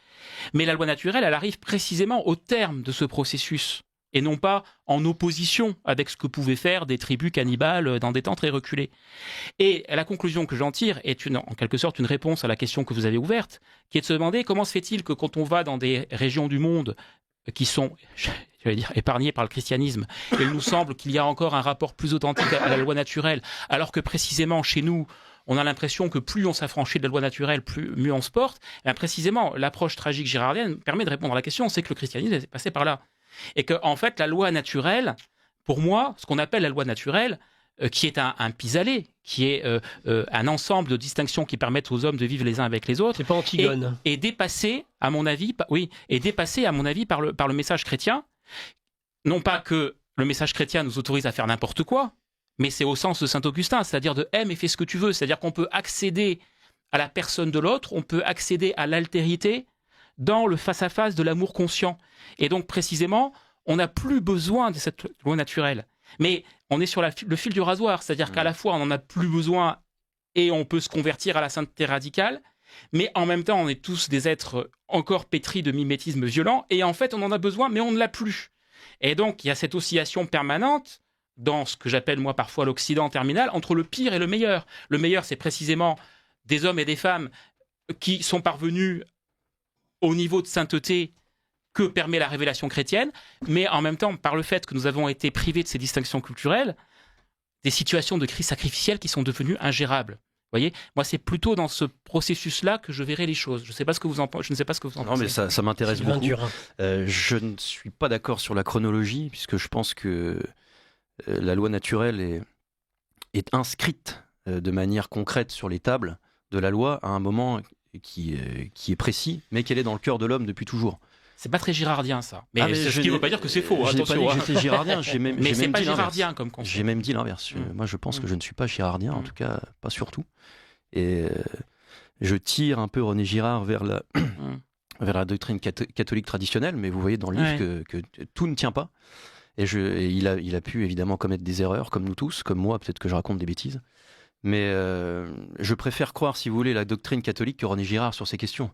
Mais la loi naturelle, elle arrive précisément au terme de ce processus et non pas en opposition avec ce que pouvaient faire des tribus cannibales dans des temps très reculés. Et la conclusion que j'en tire est en quelque sorte une réponse à la question que vous avez ouverte, qui est de se demander comment se fait-il que quand on va dans des régions du monde qui sont, j'allais dire, épargnées par le christianisme, il nous semble qu'il y a encore un rapport plus authentique à la loi naturelle, alors que précisément chez nous, on a l'impression que plus on s'affranchit de la loi naturelle, mieux on se porte. Et précisément, l'approche tragique girardienne permet de répondre à la question, c'est que le christianisme est passé par là. Et que, en fait, la loi naturelle, pour moi, ce qu'on appelle la loi naturelle, qui est un pis-aller, qui est un ensemble de distinctions qui permettent aux hommes de vivre les uns avec les autres, c'est pas Antigone. Et dépassé, à mon avis, par le message chrétien. Non pas que le message chrétien nous autorise à faire n'importe quoi, mais c'est au sens de saint Augustin, c'est-à-dire de aime et fais ce que tu veux, c'est-à-dire qu'on peut accéder à la personne de l'autre, on peut accéder à l'altérité dans le face-à-face de l'amour conscient. Et donc, précisément, on n'a plus besoin de cette loi naturelle. Mais on est sur le fil du rasoir, c'est-à-dire qu'à la fois, on n'en a plus besoin et on peut se convertir à la sainteté radicale, mais en même temps, on est tous des êtres encore pétris de mimétisme violent, et en fait, on en a besoin, mais on ne l'a plus. Et donc, il y a cette oscillation permanente dans ce que j'appelle, moi, parfois l'Occident terminal, entre le pire et le meilleur. Le meilleur, c'est précisément des hommes et des femmes qui sont parvenus au niveau de sainteté que permet la révélation chrétienne, mais en même temps, par le fait que nous avons été privés de ces distinctions culturelles, des situations de crise sacrificielle qui sont devenues ingérables. Vous voyez, moi, c'est plutôt dans ce processus-là que je verrai les choses. Je ne sais pas ce que vous en pensez. Non, mais ça m'intéresse beaucoup. Je ne suis pas d'accord sur la chronologie, puisque je pense que la loi naturelle est inscrite de manière concrète sur les tables de la loi à un moment qui est précis, mais qu'elle est dans le cœur de l'homme depuis toujours. C'est pas très girardien, ça. Mais ce qui ne veut pas dire que c'est faux. Je n'ai pas dit que j'étais girardien. Mais c'est pas girardien comme concept. J'ai même dit l'inverse. Moi, je pense que je ne suis pas girardien, en tout cas, pas surtout. Et je tire un peu René Girard vers la doctrine catholique traditionnelle, mais vous voyez dans le livre que tout ne tient pas. Et il a pu évidemment commettre des erreurs, comme nous tous, comme moi, peut-être que je raconte des bêtises. Mais je préfère croire, si vous voulez, la doctrine catholique que René Girard sur ces questions.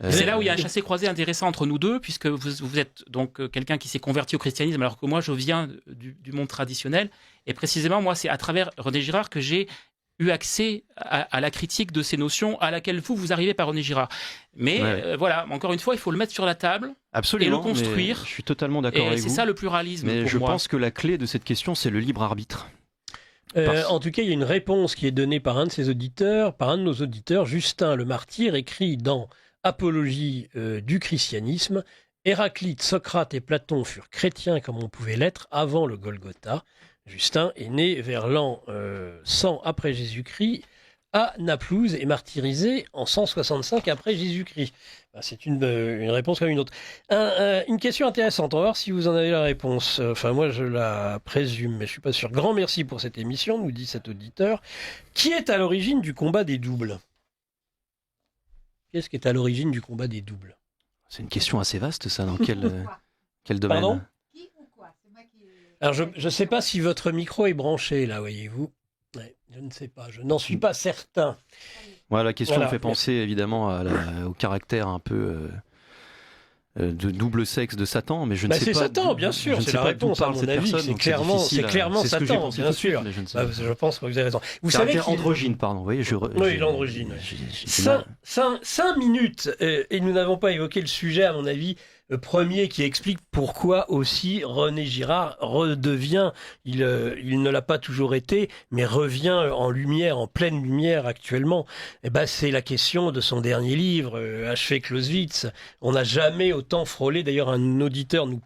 C'est là où il y a un chassé-croisé intéressant entre nous deux, puisque vous êtes donc quelqu'un qui s'est converti au christianisme, alors que moi, je viens du monde traditionnel. Et précisément, moi, c'est à travers René Girard que j'ai eu accès à la critique de ces notions à laquelle vous arrivez par René Girard. Mais voilà, encore une fois, il faut le mettre sur la table. Absolument, et le construire. Je suis totalement d'accord avec vous. Et c'est ça le pluralisme. Mais pour je moi. pense que la clé de cette question, c'est le libre arbitre. En tout cas, il y a une réponse qui est donnée par un de nos auditeurs, Justin le Martyr, écrit dans Apologie du christianisme. Héraclite, Socrate et Platon furent chrétiens comme on pouvait l'être avant le Golgotha. Justin est né vers l'an 100 après Jésus-Christ à Naplouse et martyrisé en 165 après Jésus-Christ. C'est une réponse comme une autre. Une question intéressante, on va voir si vous en avez la réponse. Enfin, moi, je la présume, mais je ne suis pas sûr. Grand merci pour cette émission, nous dit cet auditeur. Qui est à l'origine du combat des doubles ? Qu'est-ce qui est à l'origine du combat des doubles ? C'est une question assez vaste, ça. Dans quel domaine ? Pardon ? Alors, je ne sais pas si votre micro est branché, là, voyez-vous. Ouais, je ne sais pas, je n'en suis pas certain. La question Voilà. me fait penser évidemment au caractère un peu de double sexe de Satan, mais je ne sais C'est pas. Satan, bien sûr, c'est la réponse à mon avis. C'est clairement Satan, bien sûr. Je pense que vous avez raison. Vous savez androgyne, pardon. Vous voyez, oui, l'androgyne. 5 minutes, et nous n'avons pas évoqué le sujet, à mon avis, premier qui explique pourquoi aussi René Girard redevient, il ne l'a pas toujours été, mais revient en lumière, en pleine lumière actuellement. C'est la question de son dernier livre, Achevé Clausewitz. On n'a jamais autant frôlé. D'ailleurs, un auditeur nous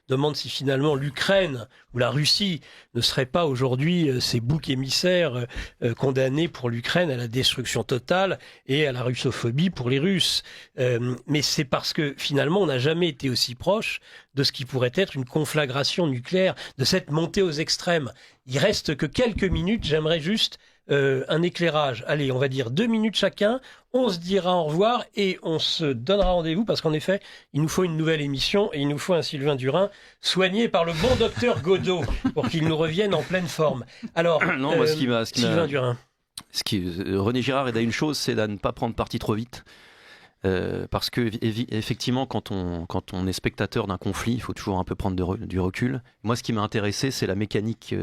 demande si finalement l'Ukraine ou la Russie ne serait pas aujourd'hui ces boucs émissaires condamnés pour l'Ukraine à la destruction totale et à la russophobie pour les Russes. Mais c'est parce que finalement, on n'a jamais été aussi proche de ce qui pourrait être une conflagration nucléaire, de cette montée aux extrêmes. Il reste que quelques minutes, j'aimerais juste un éclairage. Allez, on va dire 2 minutes chacun, on se dira au revoir et on se donnera rendez-vous parce qu'en effet, il nous faut une nouvelle émission et il nous faut un Sylvain Durin soigné par le bon docteur Godot pour qu'il nous revienne en pleine forme. Alors, non, Sylvain Durin. René Girard aide à une chose, c'est à ne pas prendre parti trop vite. Parce que effectivement, quand on est spectateur d'un conflit, il faut toujours un peu prendre du recul. Moi, ce qui m'a intéressé, c'est la mécanique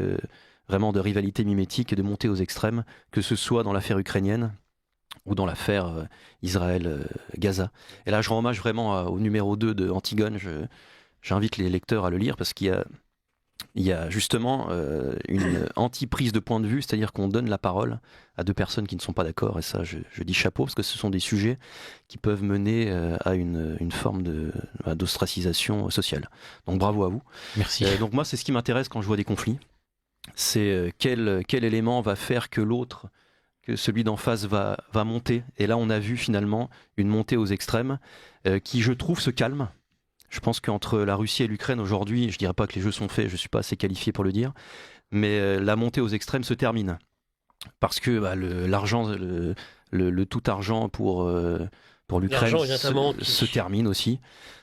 vraiment de rivalité mimétique et de montée aux extrêmes, que ce soit dans l'affaire ukrainienne ou dans l'affaire Israël-Gaza. Et là, je rends hommage vraiment au numéro 2 de Antigone. J'invite les lecteurs à le lire parce qu'il y a justement une anti-prise de point de vue, c'est-à-dire qu'on donne la parole à 2 personnes qui ne sont pas d'accord, et ça je dis chapeau, parce que ce sont des sujets qui peuvent mener à une forme d'ostracisation sociale. Donc bravo à vous. Merci. Donc moi, c'est ce qui m'intéresse quand je vois des conflits, c'est quel élément va faire que l'autre, que celui d'en face va monter, et là on a vu finalement une montée aux extrêmes qui, je trouve, se calme. Je pense qu'entre la Russie et l'Ukraine aujourd'hui, je ne dirais pas que les jeux sont faits, je ne suis pas assez qualifié pour le dire, mais la montée aux extrêmes se termine. Parce que l'argent, le tout argent pour l'Ukraine se termine aussi.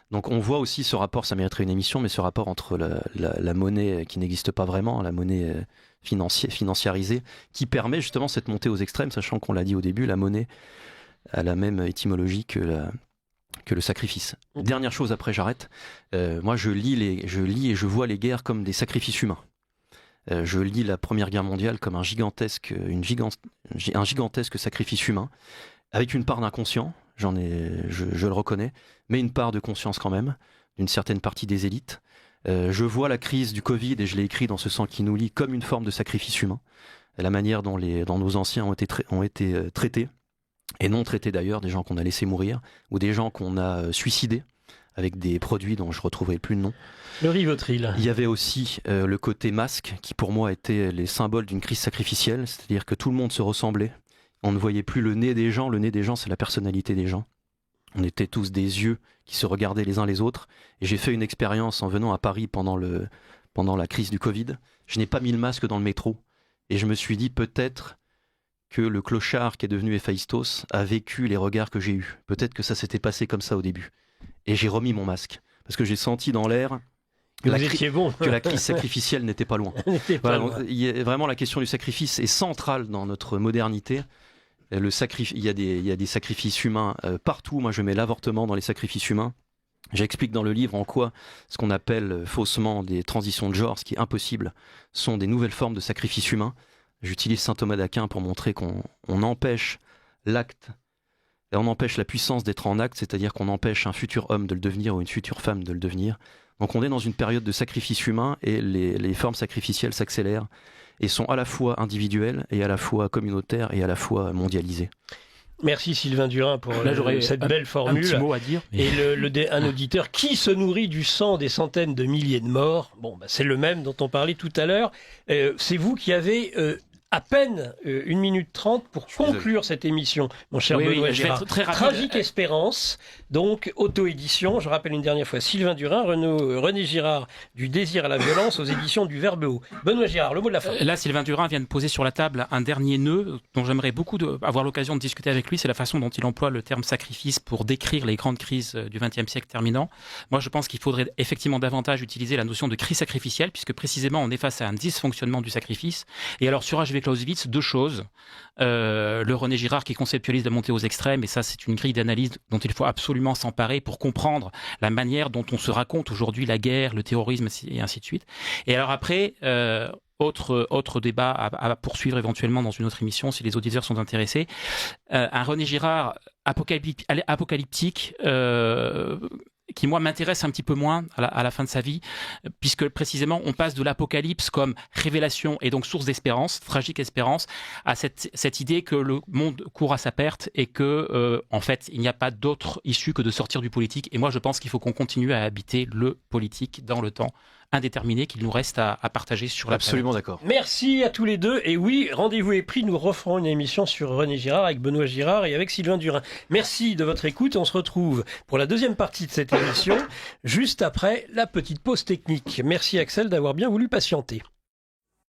Donc on voit aussi ce rapport, ça mériterait une émission, mais ce rapport entre la monnaie qui n'existe pas vraiment, la monnaie financiarisée, qui permet justement cette montée aux extrêmes, sachant qu'on l'a dit au début, la monnaie a la même étymologie que le sacrifice. Dernière chose, après j'arrête. Moi je lis et je vois les guerres comme des sacrifices humains. Je lis la Première Guerre mondiale comme un gigantesque sacrifice humain, avec une part d'inconscient, je le reconnais, mais une part de conscience quand même, d'une certaine partie des élites. Je vois la crise du Covid, et je l'ai écrit dans Ce sang qui nous lie, comme une forme de sacrifice humain. La manière dont nos anciens ont été traités, et non traités d'ailleurs, des gens qu'on a laissés mourir, ou des gens qu'on a suicidés, avec des produits dont je ne retrouverai plus le nom. Le Rivotril. Il y avait aussi le côté masque, qui pour moi était les symboles d'une crise sacrificielle, c'est-à-dire que tout le monde se ressemblait. On ne voyait plus le nez des gens, c'est la personnalité des gens. On était tous des yeux qui se regardaient les uns les autres. Et j'ai fait une expérience en venant à Paris pendant la crise du Covid. Je n'ai pas mis le masque dans le métro. Et je me suis dit peut-être que le clochard qui est devenu Héphaïstos a vécu les regards que j'ai eus. Peut-être que ça s'était passé comme ça au début. Et j'ai remis mon masque. Parce que j'ai senti dans l'air Vous étiez bon. Que la crise sacrificielle n'était pas loin. Voilà, donc, vraiment, la question du sacrifice est centrale dans notre modernité. Il y a des sacrifices humains partout. Moi, je mets l'avortement dans les sacrifices humains. J'explique dans le livre en quoi ce qu'on appelle faussement des transitions de genre, ce qui est impossible, sont des nouvelles formes de sacrifices humains. J'utilise saint Thomas d'Aquin pour montrer qu'on empêche l'acte et on empêche la puissance d'être en acte, c'est-à-dire qu'on empêche un futur homme de le devenir ou une future femme de le devenir. Donc on est dans une période de sacrifice humain et les formes sacrificielles s'accélèrent et sont à la fois individuelles et à la fois communautaires et à la fois mondialisées. Merci Sylvain Durin pour cette belle formule. Un petit mot à dire. Et un auditeur qui se nourrit du sang des centaines de milliers de morts, c'est le même dont on parlait tout à l'heure. C'est vous qui avez à peine 1 minute 30 pour conclure cette émission, mon cher Benoît Girard. Très rapide. Tragique Espérance, donc auto-édition. Je rappelle une dernière fois, Sylvain Durin, René Girard, du désir à la violence aux éditions du Verbe Haut. Benoît Girard, le mot de la fin. Là, Sylvain Durin vient de poser sur la table un dernier nœud dont j'aimerais beaucoup avoir l'occasion de discuter avec lui. C'est la façon dont il emploie le terme sacrifice pour décrire les grandes crises du XXe siècle terminant. Moi, je pense qu'il faudrait effectivement davantage utiliser la notion de crise sacrificielle, puisque précisément on est face à un dysfonctionnement du sacrifice. Et alors sur H.V. Clausewitz, 2 choses. Le René Girard qui conceptualise la montée aux extrêmes, et ça c'est une grille d'analyse dont il faut absolument s'emparer pour comprendre la manière dont on se raconte aujourd'hui la guerre, le terrorisme et ainsi de suite. Et alors après, autre débat à poursuivre éventuellement dans une autre émission si les auditeurs sont intéressés, un René Girard apocalyptique qui moi m'intéresse un petit peu moins à la fin de sa vie, puisque précisément on passe de l'apocalypse comme révélation et donc source d'espérance, tragique espérance, à cette idée que le monde court à sa perte et que en fait il n'y a pas d'autre issue que de sortir du politique. Et moi je pense qu'il faut qu'on continue à habiter le politique dans le temps indéterminé qu'il nous reste à partager sur la planète. Absolument d'accord. Merci à tous les deux. Et oui, rendez-vous est pris. Nous referons une émission sur René Girard avec Benoît Girard et avec Sylvain Durin. Merci de votre écoute. On se retrouve pour la deuxième partie de cette émission, juste après la petite pause technique. Merci Axel d'avoir bien voulu patienter.